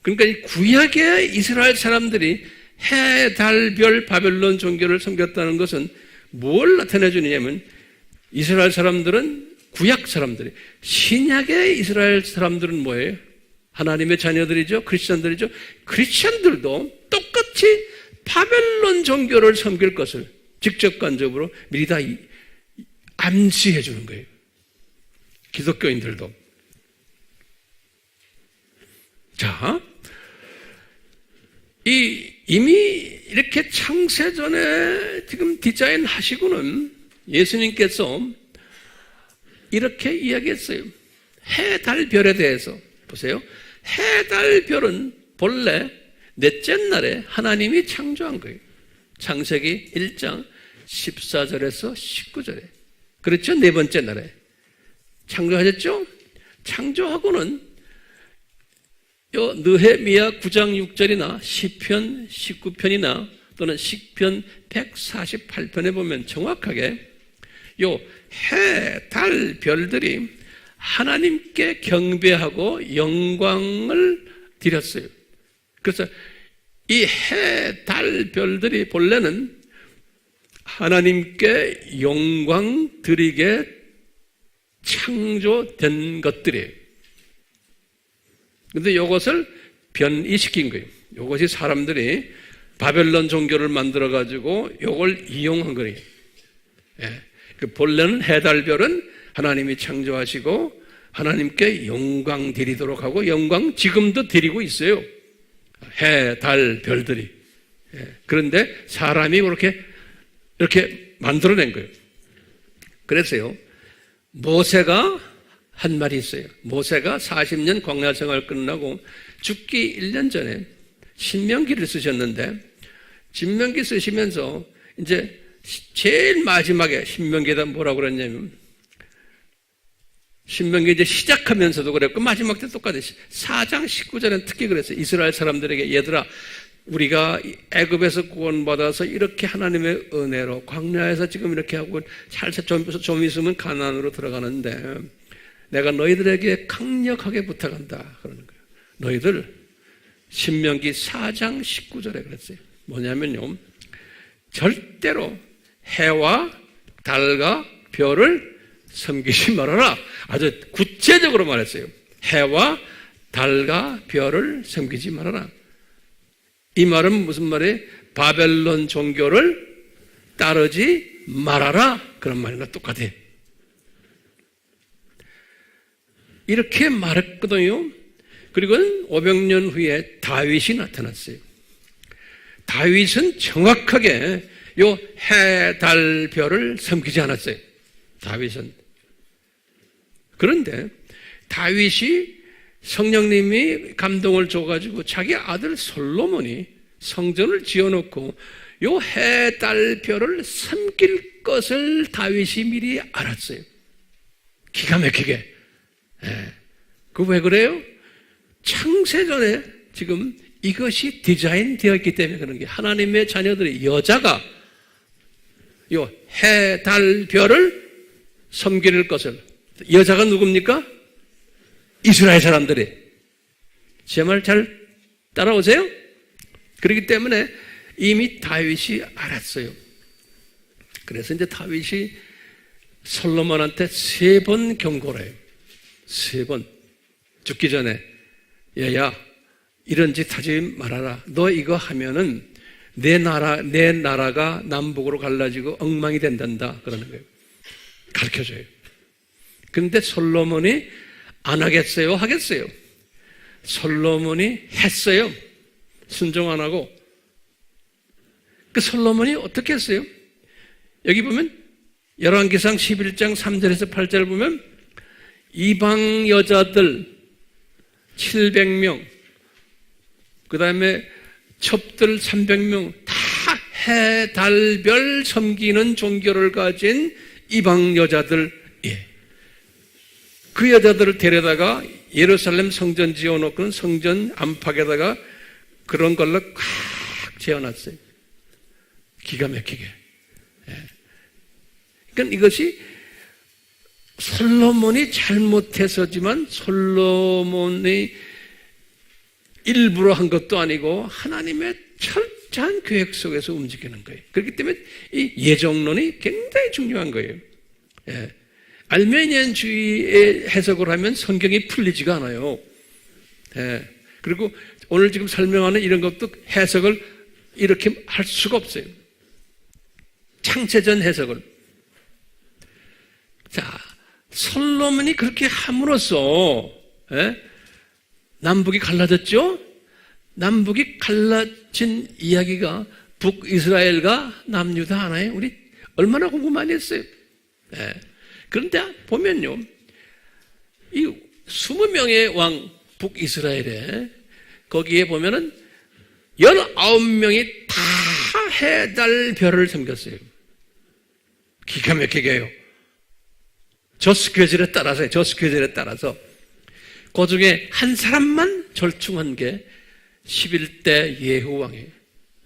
Speaker 1: 그러니까 이 구약의 이스라엘 사람들이 해, 달, 별, 바벨론 종교를 섬겼다는 것은 뭘 나타내 주느냐면 이스라엘 사람들은 구약 사람들이 신약의 이스라엘 사람들은 뭐예요? 하나님의 자녀들이죠. 크리스천들이죠. 크리스천들도 똑같이 바벨론 종교를 섬길 것을 직접간접으로 미리 다 암시해 주는 거예요. 기독교인들도. 자, 이미 이렇게 창세전에 지금 디자인 하시고는 예수님께서 이렇게 이야기했어요. 해, 달, 별에 대해서. 보세요. 해, 달, 별은 본래 넷째 날에 하나님이 창조한 거예요. 창세기 1장 14절에서 19절에. 그렇죠? 네 번째 날에. 창조하셨죠? 창조하고는 요 느헤미야 9장 6절이나 시편 19편이나 또는 시편 148편에 보면 정확하게 요 해, 달, 별들이 하나님께 경배하고 영광을 드렸어요. 그래서 이 해, 달, 별들이 본래는 하나님께 영광 드리게 창조된 것들이에요. 그런데 이것을 변이시킨 거예요. 이것이 사람들이 바벨론 종교를 만들어가지고 이걸 이용한 거예요. 예. 그 본래는 해, 달, 별은 하나님이 창조하시고 하나님께 영광 드리도록 하고 영광 지금도 드리고 있어요. 해, 달, 별들이. 예. 그런데 사람이 이렇게 만들어낸 거예요. 그래서요, 모세가 한 말이 있어요. 모세가 40년 광야 생활 끝나고 죽기 1년 전에 신명기를 쓰셨는데, 신명기 쓰시면서 이제 제일 마지막에 신명기에다 뭐라고 그랬냐면, 신명기 이제 시작하면서도 그랬고 마지막 때 똑같아요. 4장 19절에는 특히 그랬어요. 이스라엘 사람들에게, 얘들아, 우리가 애굽에서 구원받아서 이렇게 하나님의 은혜로 광야에서 지금 이렇게 하고 좀 있으면 가나안으로 들어가는데 내가 너희들에게 강력하게 부탁한다 그러는 거예요. 너희들 신명기 4장 19절에 그랬어요. 뭐냐면요, 절대로 해와 달과 별을 섬기지 말아라. 아주 구체적으로 말했어요. 해와 달과 별을 섬기지 말아라. 이 말은 무슨 말이에요? 바벨론 종교를 따르지 말아라. 그런 말이랑 똑같아요. 이렇게 말했거든요. 그리고 500년 후에 다윗이 나타났어요. 다윗은 정확하게 요 해, 달, 별을 섬기지 않았어요. 다윗은. 그런데 다윗이 성령님이 감동을 줘가지고 자기 아들 솔로몬이 성전을 지어놓고 요 해, 달, 별을 섬길 것을 다윗이 미리 알았어요. 기가 막히게. 예. 그 왜 그래요? 창세전에 지금 이것이 디자인 되어 있기 때문에 그런 게, 하나님의 자녀들이 여자가 요 해, 달, 별을 섬길 것을, 여자가 누굽니까? 이스라엘 사람들이. 제 말 잘 따라오세요? 그렇기 때문에 이미 다윗이 알았어요. 그래서 이제 다윗이 솔로몬한테 3번 경고를 해요. 3번. 죽기 전에, 얘야, 이런 짓 하지 말아라. 너 이거 하면은 내 나라가 남북으로 갈라지고 엉망이 된단다. 그러는 거예요. 가르쳐줘요. 근데 솔로몬이 안 하겠어요? 하겠어요? 솔로몬이 했어요. 순종 안 하고. 그 솔로몬이 어떻게 했어요? 여기 보면 열왕기상 11장 3절에서 8절 보면 이방 여자들 700명, 그 다음에 첩들 300명, 다 해, 달, 별 섬기는 종교를 가진 이방 여자들, 예. 그 여자들을 데려다가 예루살렘 성전 지어놓고는 성전 안팎에다가 그런 걸로 꽉 재어놨어요. 기가 막히게. 예. 그러니까 이것이 솔로몬이 잘못해서지만 솔로몬이 일부러 한 것도 아니고 하나님의 철저한 계획 속에서 움직이는 거예요. 그렇기 때문에 이 예정론이 굉장히 중요한 거예요. 예. 알메니안주의의 해석을 하면 성경이 풀리지가 않아요. 예. 그리고 오늘 지금 설명하는 이런 것도 해석을 이렇게 할 수가 없어요. 창세전 해석을. 자, 솔로몬이 그렇게 함으로써, 예? 남북이 갈라졌죠? 남북이 갈라진 이야기가 북이스라엘과 남유다 하나요? 우리 얼마나 공부 많이 했어요. 예. 그런데 보면요, 이 20명의 왕 북이스라엘에 거기에 보면은 19명이 다 해, 달, 별을 섬겼어요. 기가 막히게 해요. 저 스케줄에 따라서 그 중에 한 사람만 절충한 게 11대 예후 왕이에요.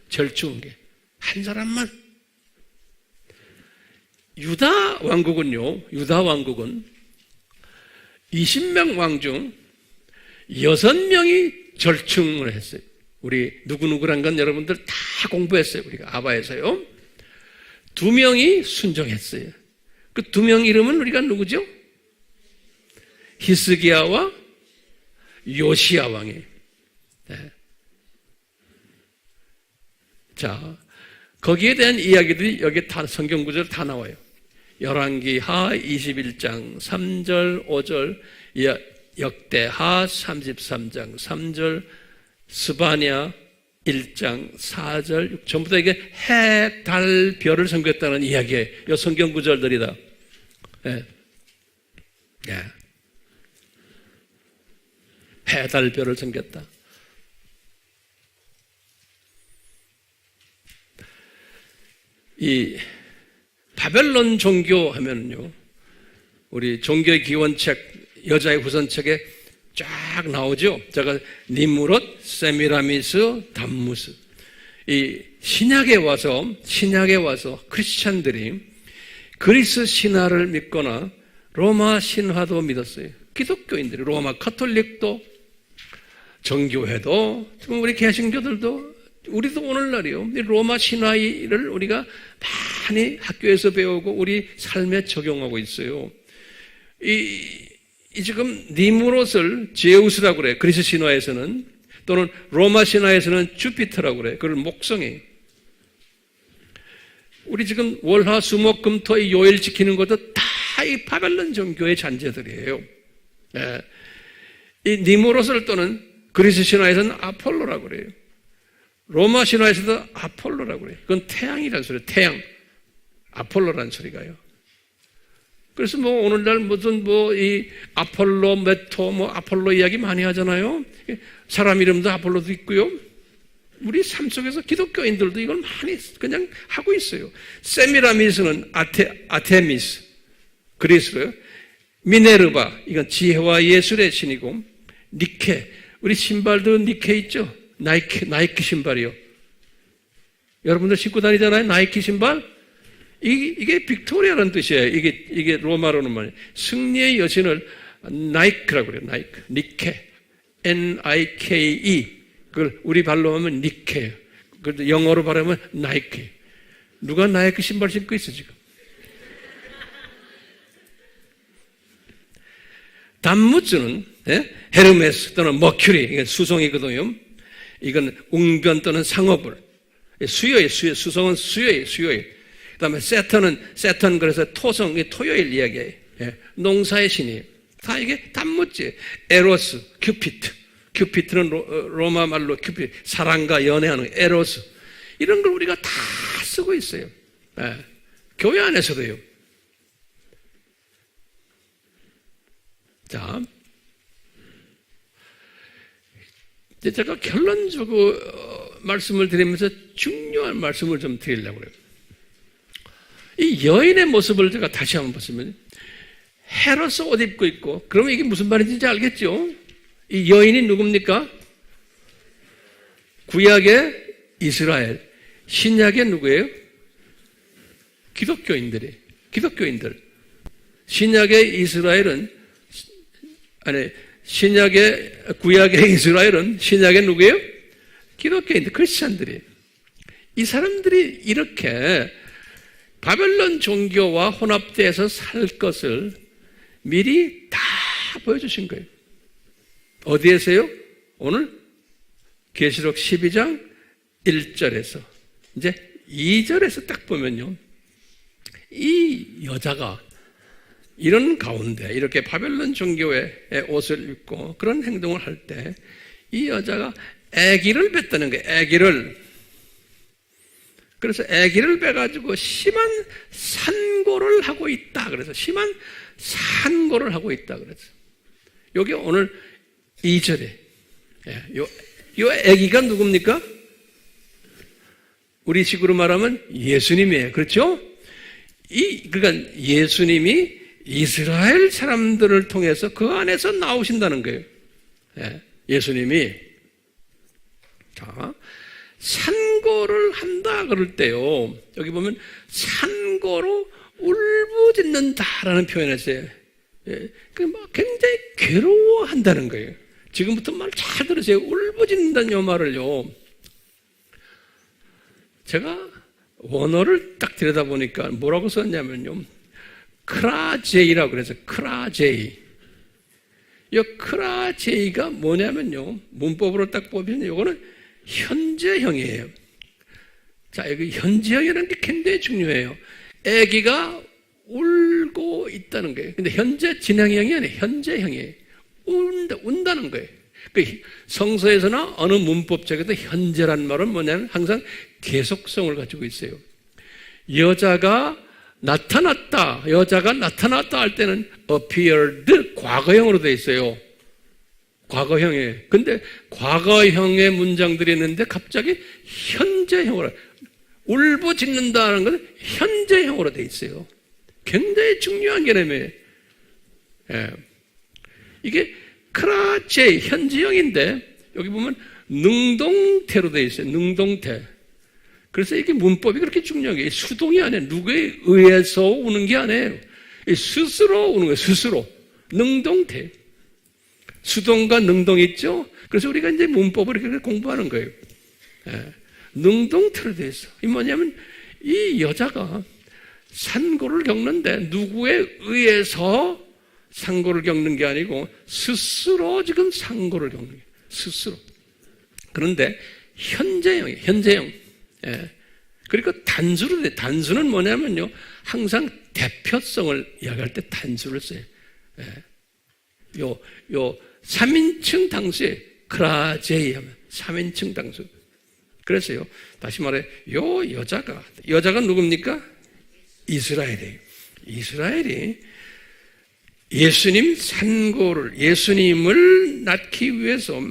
Speaker 1: 절충한 게 한 사람만. 유다 왕국은 20명 왕 중 6명이 절충을 했어요. 우리 누구누구란 건 여러분들 다 공부했어요. 우리가 아바에서요. 2명이 순종했어요. 그 2명 이름은 우리가 누구죠? 히스기야와 요시야 왕이에요. 네. 자, 거기에 대한 이야기들이 여기 다 성경 구절 다 나와요. 열왕기하 21장 3절, 5절, 역대하 33장 3절, 스바냐 1장 4절, 6, 전부 다 이게 해, 달, 별을 섬겼다는 이야기예요. 이 성경 구절들이다. 예. 예. 해, 달, 별을 섬겼다. 이 바벨론 종교 하면요, 우리 종교의 기원책, 여자의 후손책에 쫙 나오죠. 제가 니무롯, 세미라미스, 담무스. 이 신약에 와서 크리스찬들이 그리스 신화를 믿거나 로마 신화도 믿었어요. 기독교인들이, 로마 카톨릭도, 정교회도, 우리 개신교들도, 우리도 오늘날이요, 로마 신화를 우리가 많이 학교에서 배우고 우리 삶에 적용하고 있어요. 지금 니무롯을 제우스라고 그래요. 그리스 신화에서는. 또는 로마 신화에서는 주피터라고 그래요. 그걸 목성이에요. 우리 지금 월화 수목 금토 이 요일 지키는 것도 다 이 바벨론 종교의 잔재들이에요. 예. 이 니무롯을 또는 그리스 신화에서는 아폴로라고 그래요. 로마 신화에서도 아폴로라고 그래요. 그건 태양이라는 소리예요. 태양. 아폴로라는 소리가요. 그래서 오늘날 무슨 이 아폴로 메토 아폴로 이야기 많이 하잖아요. 사람 이름도 아폴로도 있고요. 우리 삶 속에서 기독교인들도 이걸 많이 그냥 하고 있어요. 세미라미스는 아테미스, 그리스로요. 미네르바, 이건 지혜와 예술의 신이고, 니케, 우리 신발도 니케 있죠? 나이키 신발이요. 여러분들 신고 다니잖아요. 나이키 신발. 이게 빅토리아라는 뜻이에요. 이게 로마로는 말이에요. 승리의 여신을 나이크라고 그래요. 니케. Nike. 그걸 우리 발로 하면 니케예요. 그걸 영어로 발음하면 나이키. 누가 나이키 신발 신고 있어, 지금? 담무즈는 헤르메스 또는 머큐리, 이건 수송이거든요. 이건 웅변 또는 상어불. 수요일, 수송은 수요일. 그 다음에 세턴, 그래서 토성, 토요일 이야기예요. 농사의 신이에요. 다 이게 단무지. 에로스, 큐피트는 로마 말로 사랑과 연애하는 에로스. 이런 걸 우리가 다 쓰고 있어요. 교회 안에서도요. 자, 이제 제가 결론적으로 말씀을 드리면서 중요한 말씀을 좀 드리려고 해요. 이 여인의 모습을 제가 다시 한번 보시면 헤로스 옷 입고 있고, 그러면 이게 무슨 말인지 알겠죠? 이 여인이 누굽니까? 구약의 이스라엘, 신약의 누구예요? 기독교인들. 신약의 이스라엘은, 구약의 이스라엘은 신약의 누구예요? 기독교인들, 크리스찬들이. 이 사람들이 이렇게 바벨론 종교와 혼합돼서 살 것을 미리 다 보여주신 거예요. 어디에서요? 오늘 계시록 12장 1절에서 이제 2절에서 딱 보면요, 이 여자가 이런 가운데 이렇게 바벨론 종교의 옷을 입고 그런 행동을 할 때 이 여자가 아기를 뱉다는 거예요. 그래서 아기를 빼가지고 심한 산고를 하고 있다. 그래서 심한 산고를 하고 있다. 그래서 여기 오늘 2절에 요 아기가 누굽니까? 우리 식으로 말하면 예수님이에요. 그렇죠? 그러니까 예수님이 이스라엘 사람들을 통해서 그 안에서 나오신다는 거예요. 예수님이. 자, 산고를 한다 그럴 때요, 여기 보면 산고로 울부짖는다라는 표현을 했어요. 굉장히 괴로워한다는 거예요. 지금부터 말 잘 들으세요. 울부짖는다는 요 말을요, 제가 원어를 딱 들여다보니까 뭐라고 썼냐면요, 크라제이라고 그래서 크라제이. 이 크라제이가 뭐냐면요, 문법으로 딱 보면 이거는 현재형이에요. 자, 여기 현재형이라는 게 굉장히 중요해요. 아기가 울고 있다는 거예요. 근데 현재 진행형이 아니에요. 현재형이에요. 운다는 거예요. 그 성서에서나 어느 문법책에도 현재란 말은 뭐냐면 항상 계속성을 가지고 있어요. 여자가 나타났다 할 때는 appeared 과거형으로 되어 있어요. 과거형이에요. 근데 과거형의 문장들이 있는데 갑자기 현재형으로, 울부짖는다는 것은 현재형으로 되어 있어요. 굉장히 중요한 개념이에요. 예. 이게 크라체 현지형인데 여기 보면 능동태로 되어 있어요. 능동태. 그래서 이게 문법이 그렇게 중요한 게 수동이 아니에요. 누구에 의해서 우는 게 아니에요. 스스로 우는 거예요. 스스로. 능동태. 수동과 능동 있죠? 그래서 우리가 이제 문법을 이렇게 공부하는 거예요. 예. 능동태로 되어 있어. 이 뭐냐면 이 여자가 산고를 겪는데 누구에 의해서 상고를 겪는 게 아니고 스스로 지금 상고를 겪는 거예요. 스스로. 그런데 현재형이에요. 현재형. 예. 그리고 단수로 돼. 단수는 뭐냐면요. 항상 대표성을 이야기할 때 단수를 써요. 예. 요 3인칭 당수에 크라제이 하면 3인칭 당수. 그래서요. 다시 말해 요 여자가 누굽니까? 이스라엘이에요. 이스라엘이 예수님을 낳기 위해서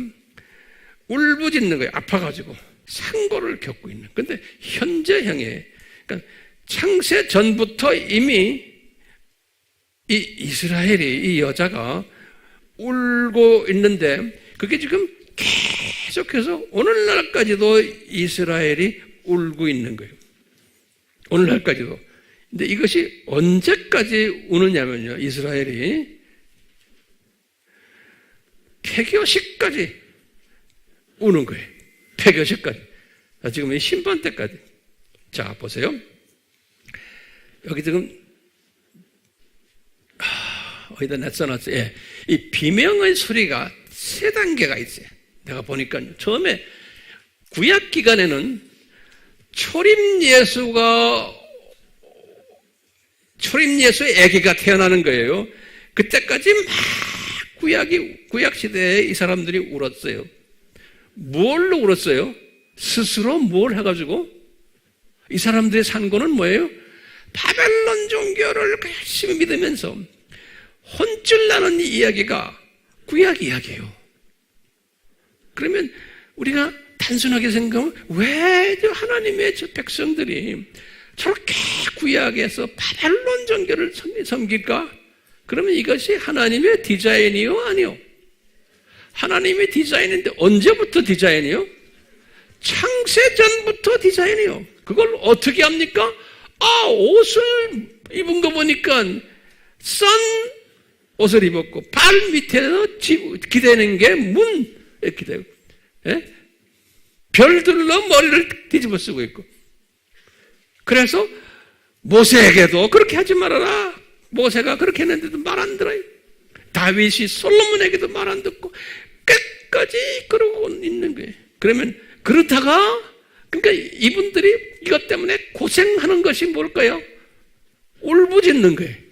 Speaker 1: 울부짖는 거예요. 아파가지고 상고를 겪고 있는. 근데 현재형에, 그러니까 창세 전부터 이미 이 이스라엘이, 이 여자가 울고 있는데 그게 지금 계속해서 오늘날까지도 이스라엘이 울고 있는 거예요. 오늘날까지도. 근데 이것이 언제까지 우느냐면요. 이스라엘이 폐교식까지 우는 거예요. 폐교식까지. 지금 심판 때까지. 자, 보세요. 여기 지금 어디다 냈어놨어요. 예. 이 비명의 소리가 세 단계가 있어요. 내가 보니까 처음에 구약 기간에는 초림 예수의 아기가 태어나는 거예요. 그때까지 막 구약 시대에 이 사람들이 울었어요. 뭘로 울었어요? 스스로 뭘 해가지고? 이 사람들의 산고는 뭐예요? 바벨론 종교를 열심히 믿으면서 혼쭐 나는 이야기가 구약 이야기예요. 그러면 우리가 단순하게 생각하면 왜 하나님의 저 백성들이 저렇게 구약에서 바벨론 종교를 섬길까? 그러면 이것이 하나님의 디자인이요? 아니요? 하나님의 디자인인데 언제부터 디자인이요? 창세전부터 디자인이요. 그걸 어떻게 합니까? 옷을 입은 거 보니까 선 옷을 입었고 발 밑에서 기대는 게 문 기대고, 예? 별들로 머리를 뒤집어 쓰고 있고. 그래서 모세에게도 그렇게 하지 말아라. 모세가 그렇게 했는데도 말 안 들어요. 다윗이 솔로몬에게도 말 안 듣고 끝까지 그러고 있는 거예요. 그러면 그러다가 그러니까 이분들이 이것 때문에 고생하는 것이 뭘까요? 울부짖는 거예요.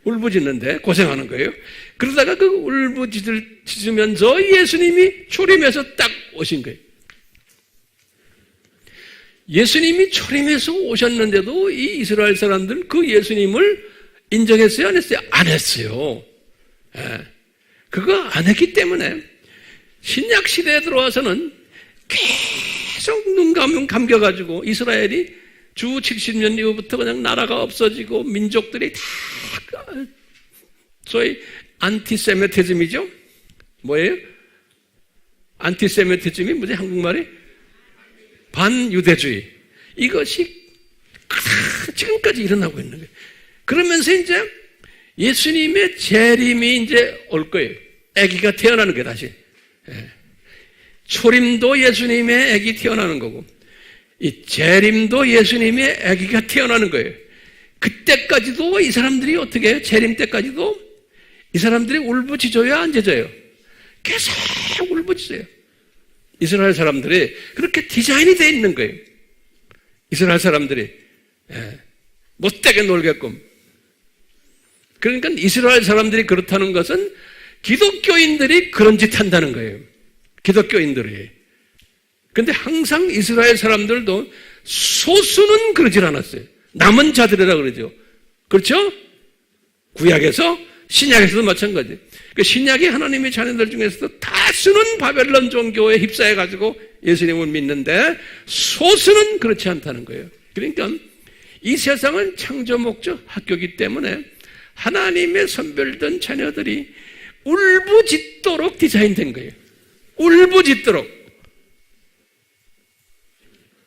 Speaker 1: 울부짖는데 고생하는 거예요. 그러다가 그 울부짖으면서 예수님이 초림해서 딱 오신 거예요. 예수님이 초림해서 오셨는데도 이 이스라엘 사람들은 그 예수님을 인정했어요? 안 했어요? 안 했어요. 예. 그거 안 했기 때문에 신약 시대에 들어와서는 계속 눈 감겨가지고 이스라엘이 주 70년 이후부터 그냥 나라가 없어지고 민족들이 다 소위 안티세미티즘이죠? 뭐예요? 안티세미티즘이 뭐지? 한국말이? 반유대주의. 이것이 지금까지 일어나고 있는 거예요. 그러면서 이제 예수님의 재림이 이제 올 거예요. 아기가 태어나는 거예요, 다시. 예. 초림도 예수님의 아기 태어나는 거고, 이 재림도 예수님의 아기가 태어나는 거예요. 그때까지도 이 사람들이 어떻게 해요? 재림 때까지도 이 사람들이 울부짖어요, 안 짖어요? 계속 울부짖어요. 이스라엘 사람들이 그렇게 디자인이 되어 있는 거예요. 이스라엘 사람들이 못되게 놀게끔. 그러니까 이스라엘 사람들이 그렇다는 것은 기독교인들이 그런 짓 한다는 거예요. 기독교인들이. 근데 항상 이스라엘 사람들도 소수는 그러질 않았어요. 남은 자들이라 그러죠. 그렇죠? 구약에서 신약에서도 마찬가지. 그 신약의 하나님의 자녀들 중에서도 다수는 바벨론 종교에 휩싸여가지고 예수님을 믿는데 소수는 그렇지 않다는 거예요. 그러니까 이 세상은 창조 목적 학교이기 때문에 하나님의 선별된 자녀들이 울부짖도록 디자인된 거예요. 울부짖도록.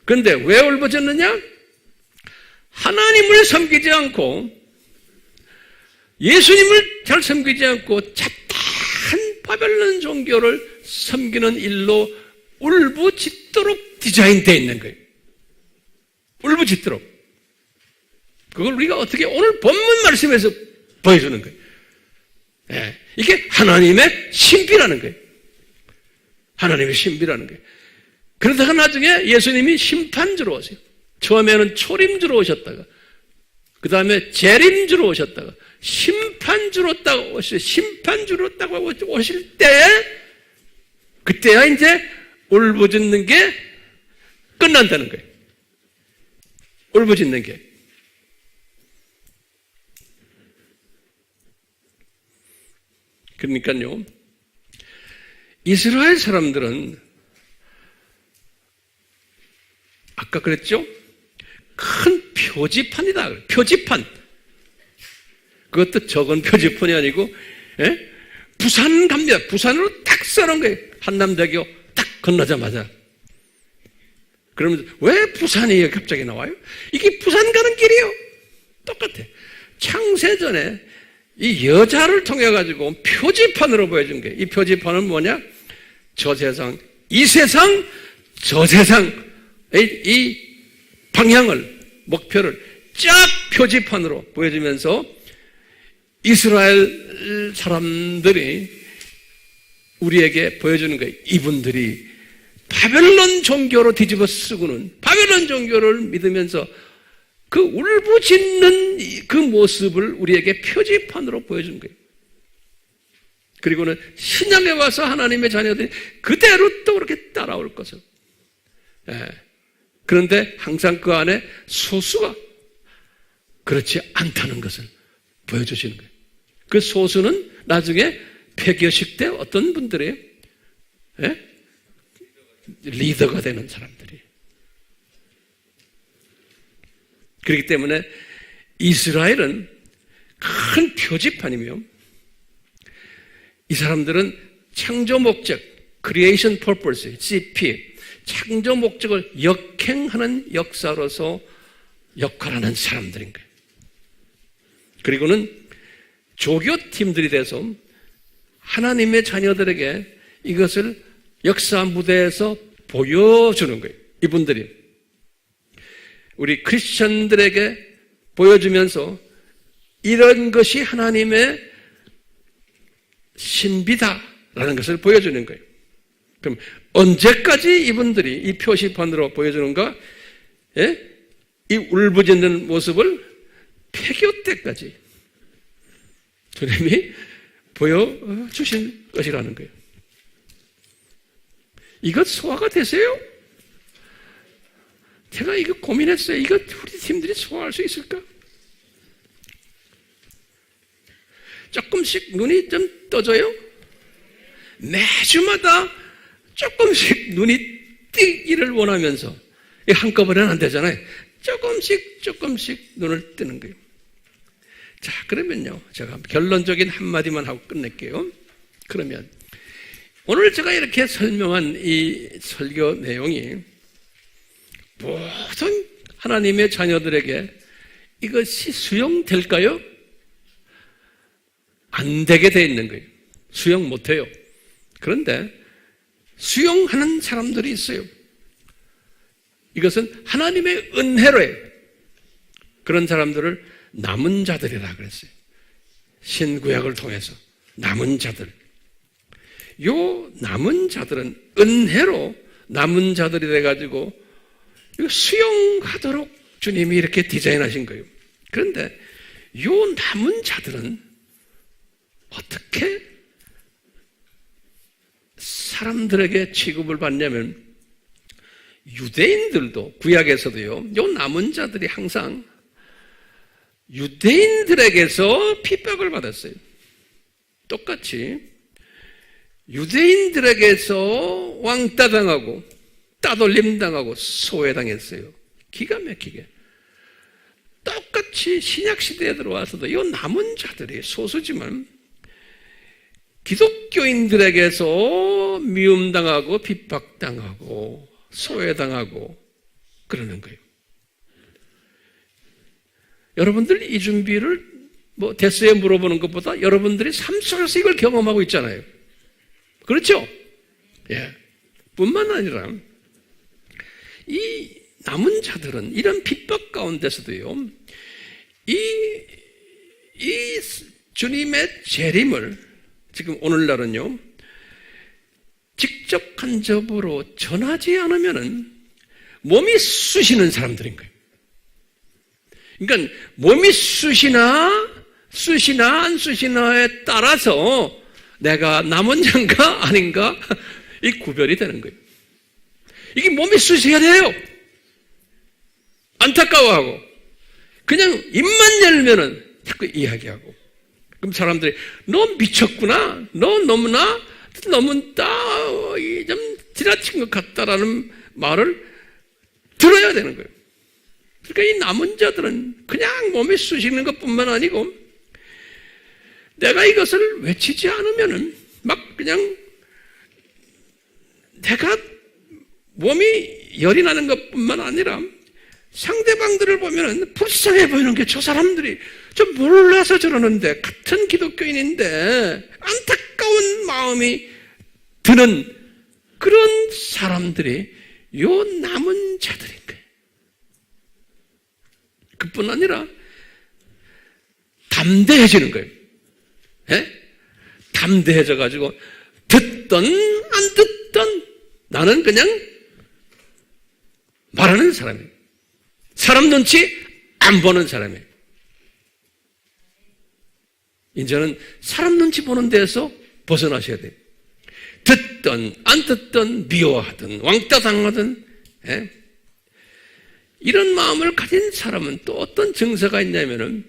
Speaker 1: 그런데 왜 울부짖느냐? 하나님을 섬기지 않고 예수님을 잘 섬기지 않고 잡다한 바벨론 종교를 섬기는 일로 울부짖도록 디자인되어 있는 거예요. 울부짖도록. 그걸 우리가 어떻게 오늘 본문 말씀에서 보여주는 거예요. 이게 하나님의 신비라는 거예요. 하나님의 신비라는 거예요. 그러다가 나중에 예수님이 심판주로 오세요. 처음에는 초림주로 오셨다가 그 다음에 재림주로 오셨다가 심판주로 딱 오실, 심판주로 딱 오실 때 그때야 이제 울부짖는 게 끝난다는 거예요. 울부짖는 게. 그러니까요, 이스라엘 사람들은 아까 그랬죠? 큰 표지판이다. 표지판. 그것도 적은 표지판이 아니고, 부산 갑니다. 부산으로 딱 써놓은 거예요. 한남대교 딱 건너자마자. 그러면 왜 부산이 갑자기 나와요? 이게 부산 가는 길이요. 똑같아. 창세전에 이 여자를 통해 가지고 표지판으로 보여준 거예요. 이 표지판은 뭐냐? 저 세상, 이 세상, 저 세상 이 방향을, 목표를 쫙 표지판으로 보여주면서 이스라엘 사람들이 우리에게 보여주는 거예요. 이분들이 바벨론 종교로 뒤집어 쓰고는 바벨론 종교를 믿으면서 그 울부짖는 그 모습을 우리에게 표지판으로 보여준 거예요. 그리고는 신약에 와서 하나님의 자녀들이 그대로 또 그렇게 따라올 것을. 그런데 항상 그 안에 소수가 그렇지 않다는 것을 보여주시는 거예요. 그 소수는 나중에 폐교식 때 어떤 분들이 리더가 되는 사람들이. 그렇기 때문에 이스라엘은 큰 표지판이며 이 사람들은 창조 목적, Creation Purpose, CP, 창조 목적을 역행하는 역사로서 역할하는 사람들인 거예요. 그리고는 조교팀들이 돼서 하나님의 자녀들에게 이것을 역사 무대에서 보여주는 거예요. 이분들이 우리 크리스천들에게 보여주면서 이런 것이 하나님의 신비다라는 것을 보여주는 거예요. 그럼 언제까지 이분들이 이 표시판으로 보여주는가? 이 울부짖는 모습을 폐교 때까지 주님이 보여주신 것이라는 거예요. 이것 소화가 되세요? 제가 이거 고민했어요. 이거 우리 팀들이 소화할 수 있을까? 조금씩 눈이 좀 떠져요? 매주마다 조금씩 눈이 뜨기를 원하면서 한꺼번에는 안 되잖아요. 조금씩 눈을 뜨는 거예요. 자, 그러면요, 제가 결론적인 한마디만 하고 끝낼게요. 그러면 오늘 제가 이렇게 설명한 이 설교 내용이 모든 하나님의 자녀들에게 이것이 수용될까요? 안 되게 돼 있는 거예요. 수용 못해요. 그런데 수용하는 사람들이 있어요. 이것은 하나님의 은혜로예요. 그런 사람들을 남은 자들이라 그랬어요. 신구약을 통해서 남은 자들. 요 남은 자들은 은혜로 남은 자들이 돼가지고 이거 수용하도록 주님이 이렇게 디자인하신 거예요. 그런데 요 남은 자들은 어떻게 사람들에게 취급을 받냐면, 유대인들도 구약에서도요, 요 남은 자들이 항상 유대인들에게서 핍박을 받았어요. 똑같이 유대인들에게서 왕따 당하고 따돌림 당하고 소외당했어요. 기가 막히게. 똑같이 신약시대에 들어와서도 이 남은 자들이 소수지만 기독교인들에게서 미움당하고 핍박당하고 소외당하고 그러는 거예요. 여러분들 이 준비를 대수에 물어보는 것보다 여러분들이 삶 속에서 이걸 경험하고 있잖아요. 그렇죠? 예. 뿐만 아니라 이 남은 자들은 이런 핍박 가운데서도요, 이 주님의 재림을 지금 오늘날은요, 직접 간접으로 전하지 않으면은 몸이 쑤시는 사람들인 거예요. 그러니까 몸이 쑤시나 안 쑤시나에 따라서 내가 남은 자인가 아닌가 이 구별이 되는 거예요. 이게 몸이 쑤셔야 돼요. 안타까워하고 그냥 입만 열면은 자꾸 이야기하고, 그럼 사람들이 너 미쳤구나, 너 너무 좀 지나친 것 같다라는 말을 들어야 되는 거예요. 그러니까 이 남은 자들은 그냥 몸이 쑤시는 것뿐만 아니고, 내가 이것을 외치지 않으면은 막 그냥 내가 몸이 열이 나는 것뿐만 아니라 상대방들을 보면은 불쌍해 보이는 게, 저 사람들이 좀 몰라서 저러는데, 같은 기독교인인데 안타까운 마음이 드는 그런 사람들이 요 남은 자들인 거예요. 그뿐 아니라 담대해지는 거예요. 예? 담대해져 가지고 듣던 안 듣던 나는 그냥 말하는 사람이에요. 사람 눈치 안 보는 사람이에요. 이제는 사람 눈치 보는 데에서 벗어나셔야 돼요. 듣던 안 듣던 미워하든 왕따 당하든, 예? 이런 마음을 가진 사람은 또 어떤 증세가 있냐면은,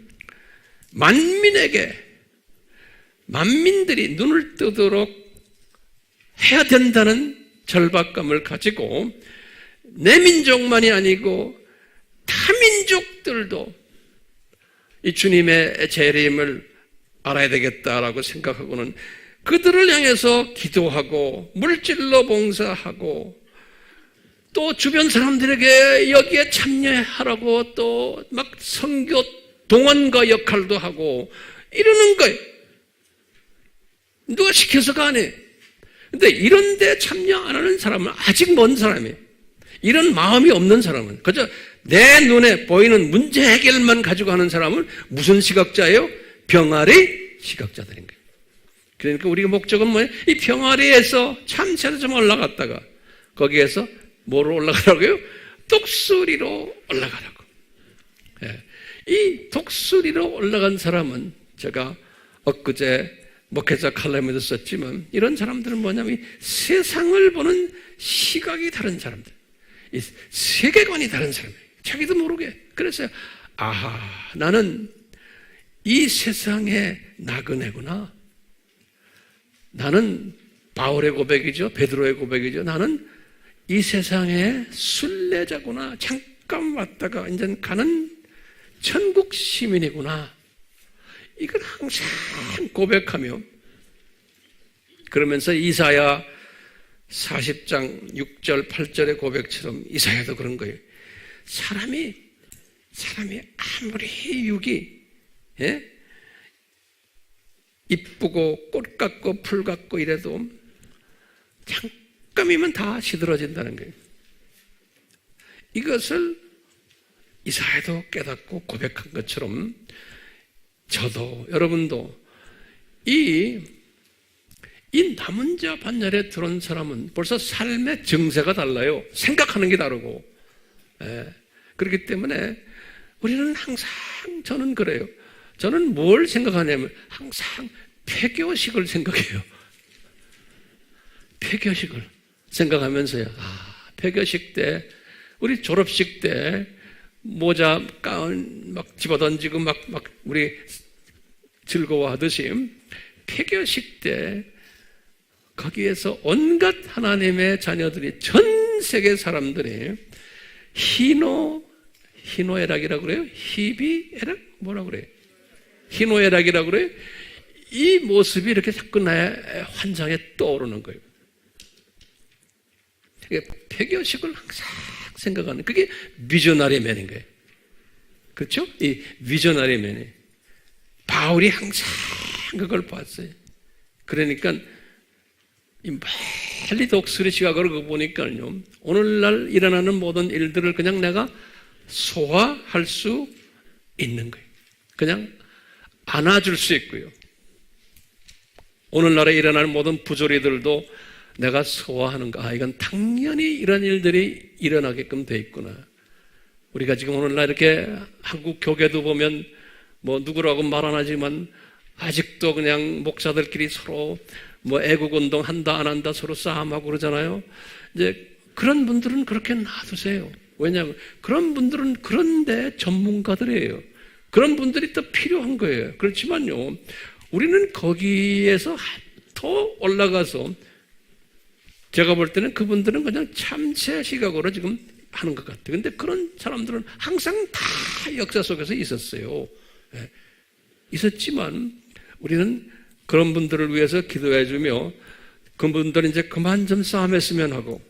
Speaker 1: 만민들이 눈을 뜨도록 해야 된다는 절박감을 가지고 내 민족만이 아니고 타민족들도 이 주님의 재림을 알아야 되겠다라고 생각하고는 그들을 향해서 기도하고 물질로 봉사하고 또 주변 사람들에게 여기에 참여하라고 또 막 선교 동원가 역할도 하고 이러는 거예요. 누가 시켜서가 안 해. 근데 이런 데 참여 안 하는 사람은 아직 먼 사람이에요. 이런 마음이 없는 사람은, 그저 내 눈에 보이는 문제 해결만 가지고 하는 사람은 무슨 시각자예요? 병아리 시각자들인 거예요. 그러니까 우리가 목적은 뭐예요? 이 병아리에서 참새로 좀 올라갔다가 거기에서 뭐로 올라가라고요? 독수리로 올라가라고. 예. 이 독수리로 올라간 사람은 제가 엊그제 목회자 칼럼에도 썼지만, 이런 사람들은 뭐냐면 세상을 보는 시각이 다른 사람들, 이 세계관이 다른 사람이에요. 자기도 모르게. 그래서 아하, 나는 이 세상의 나그네구나. 나는 바울의 고백이죠, 베드로의 고백이죠. 나는 이 세상의 순례자구나. 잠깐 왔다가 이제 가는 천국 시민이구나. 이걸 항상 고백하며, 그러면서 이사야 40장 6절 8절의 고백처럼 이사야도 그런 거예요. 사람이 아무리 육이, 예? 이쁘고 꽃 같고 풀 같고 이래도 잠깐이면 다 시들어진다는 거예요. 이것을 이사야도 깨닫고 고백한 것처럼 저도, 여러분도 이 남은 자 반열에 들어온 사람은 벌써 삶의 정세가 달라요. 생각하는 게 다르고 그렇기 때문에 우리는 항상, 저는 그래요. 저는 뭘 생각하냐면 항상 폐교식을 생각해요. 폐교식을 생각하면서요. 폐교식 때, 우리 졸업식 때 모자, 가운 막 집어던지고 막 우리 즐거워하듯이 폐교식 때 거기에서 온갖 하나님의 자녀들이, 전 세계 사람들이 희노애락이라고 그래요? 희비애락? 뭐라고 그래요? 희노애락이라고 그래요? 이 모습이 이렇게 자꾸 나의 환상에 떠오르는 거예요. 폐교식을 항상 생각하는, 그게 비저너리 맨인 거예요. 그렇죠? 이 비저너리 맨이. 바울이 항상 그걸 봤어요. 그러니까 이 멀리 독수리 시각으로 보니까요, 오늘날 일어나는 모든 일들을 그냥 내가 소화할 수 있는 거예요. 그냥 안아줄 수 있고요. 오늘날에 일어나는 모든 부조리들도 내가 소화하는가. 이건 당연히 이런 일들이 일어나게끔 돼 있구나. 우리가 지금 오늘날 이렇게 한국 교계도 보면 뭐 누구라고 말 안 하지만 아직도 그냥 목사들끼리 서로 뭐 애국운동 한다 안 한다 서로 싸움하고 그러잖아요. 이제 그런 분들은 그렇게 놔두세요. 왜냐하면 그런 분들은 그런데 전문가들이에요. 그런 분들이 또 필요한 거예요. 그렇지만요, 우리는 거기에서 더 올라가서, 제가 볼 때는 그분들은 그냥 참새 시각으로 지금 하는 것 같아요. 근데 그런 사람들은 항상 다 역사 속에서 있었어요. 있었지만 우리는 그런 분들을 위해서 기도해주며, 그분들은 이제 그만 좀 싸움했으면 하고,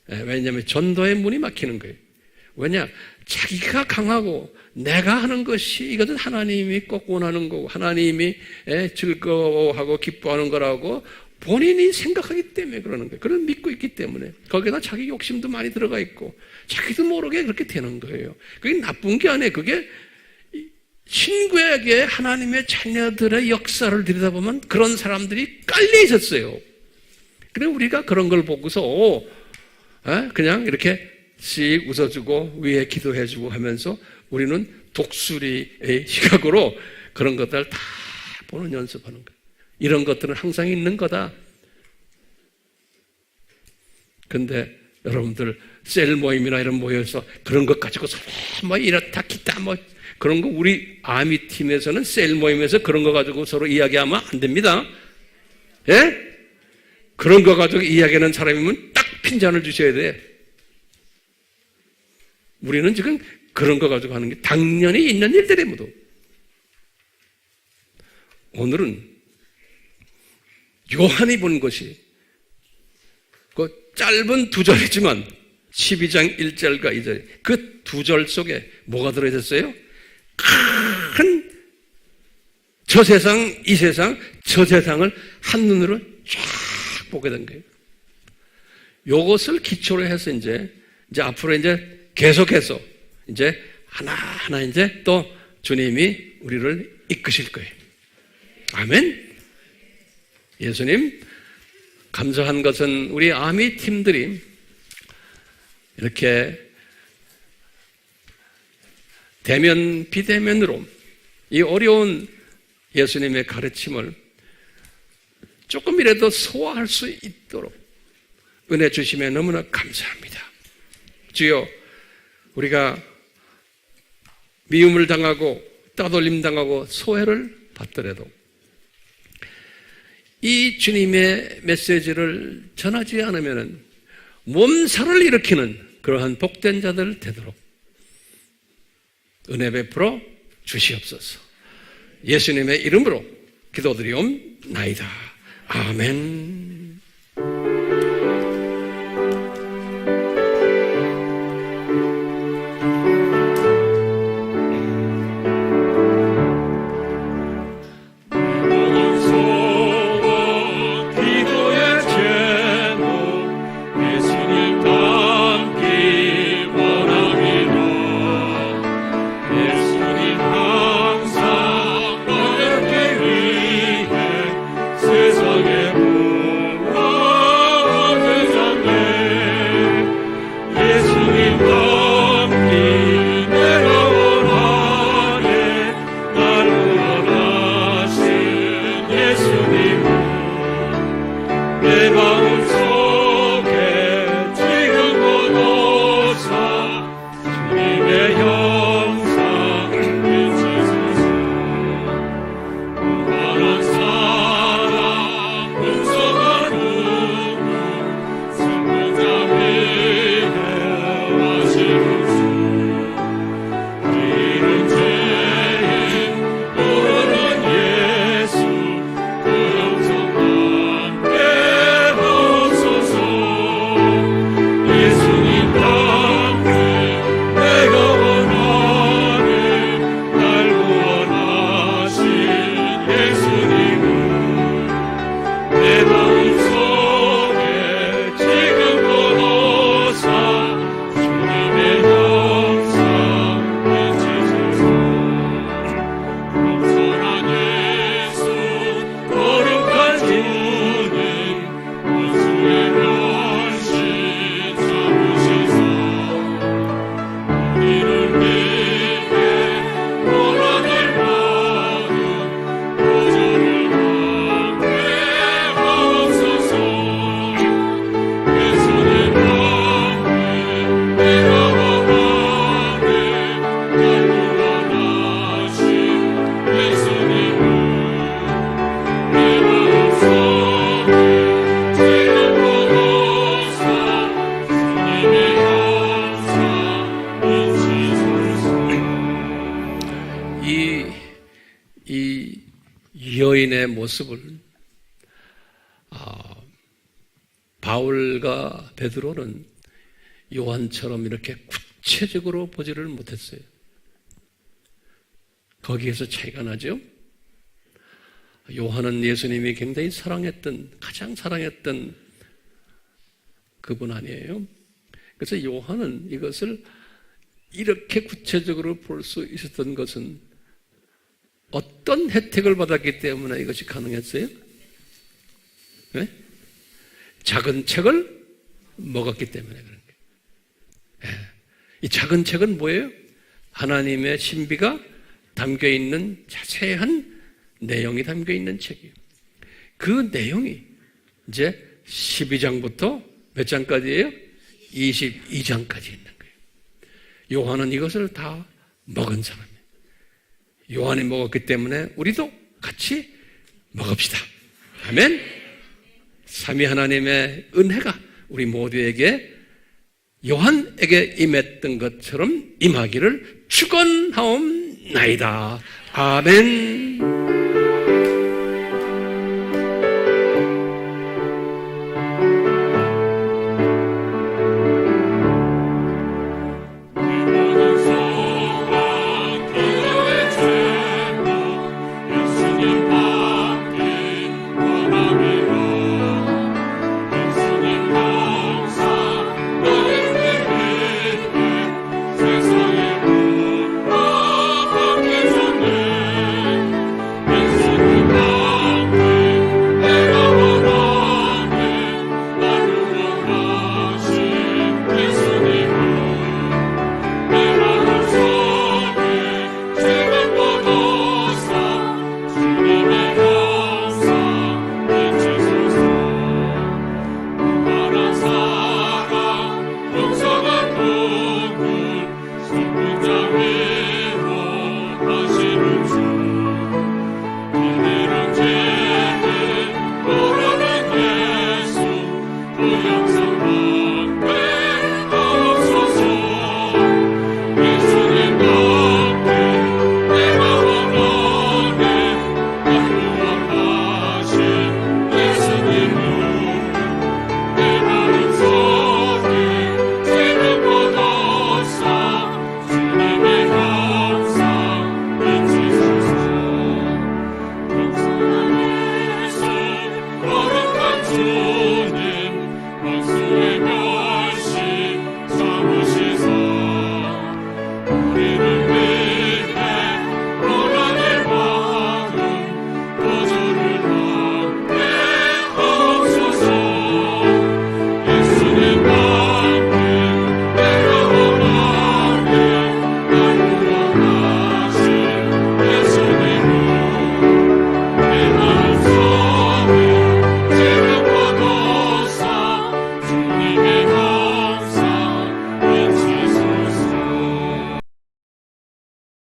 Speaker 1: 왜냐하면 전도의 문이 막히는 거예요. 왜냐? 자기가 강하고 내가 하는 것이, 이것은 하나님이 꼭 원하는 거고 하나님이 즐거워하고 기뻐하는 거라고 본인이 생각하기 때문에 그러는 거예요. 그걸 믿고 있기 때문에. 거기다 자기 욕심도 많이 들어가 있고 자기도 모르게 그렇게 되는 거예요. 그게 나쁜 게 아니에요. 그게 신구약의 하나님의 자녀들의 역사를 들여다보면 그런 사람들이 깔려 있었어요. 그래 우리가 그런 걸 보고서 그냥 이렇게 씩 웃어주고 위에 기도해주고 하면서 우리는 독수리의 시각으로 그런 것들 다 보는 연습하는 거예요. 이런 것들은 항상 있는 거다. 근데 여러분들 셀 모임이나 이런 모여서 그런 것 가지고 서로 뭐 이렇다 기타 뭐 그런 거, 우리 아미 팀에서는 셀 모임에서 그런 거 가지고 서로 이야기하면 안 됩니다. 예? 그런 거 가지고 이야기하는 사람이면 딱 핀잔을 주셔야 돼. 우리는 지금 그런 거 가지고 하는 게 당연히 있는 일들이 모두. 오늘은 요한이 본 것이 그 짧은 두 절이지만 12장 1절과 2절 그 두 절 속에 뭐가 들어있었어요? 큰 저 세상, 이 세상, 저 세상을 한눈으로 쫙 보게 된 거예요. 요것을 기초로 해서 이제 앞으로 이제 계속해서 이제 하나하나 이제 또 주님이 우리를 이끄실 거예요. 아멘. 예수님, 감사한 것은 우리 아미 팀들이 이렇게 대면 비대면으로 이 어려운 예수님의 가르침을 조금이라도 소화할 수 있도록 은혜 주심에 너무나 감사합니다. 주여, 우리가 미움을 당하고 따돌림 당하고 소외를 받더라도 이 주님의 메시지를 전하지 않으면 몸살을 일으키는 그러한 복된 자들 되도록 은혜 베풀어 주시옵소서. 예수님의 이름으로 기도드리옵나이다. 아멘.
Speaker 2: 세상에
Speaker 1: 여인의 모습을 바울과 베드로는 요한처럼 이렇게 구체적으로 보지를 못했어요. 거기에서 차이가 나죠. 요한은 예수님이 굉장히 가장 사랑했던 그분 아니에요. 그래서 요한은 이것을 이렇게 구체적으로 볼 수 있었던 것은 어떤 혜택을 받았기 때문에 이것이 가능했어요? 네? 작은 책을 먹었기 때문에 그런 거예요. 네. 이 작은 책은 뭐예요? 하나님의 신비가 담겨있는 자세한 내용이 담겨있는 책이에요. 그 내용이 이제 12장부터 몇 장까지예요? 22장까지 있는 거예요. 요한은 이것을 다 먹은 사람이에요. 요한이 먹었기 때문에 우리도 같이 먹읍시다. 아멘. 삼위 하나님의 은혜가 우리 모두에게 요한에게 임했던 것처럼 임하기를 축원하옵나이다. 아멘.
Speaker 2: 사랑 용서가 도는 성부자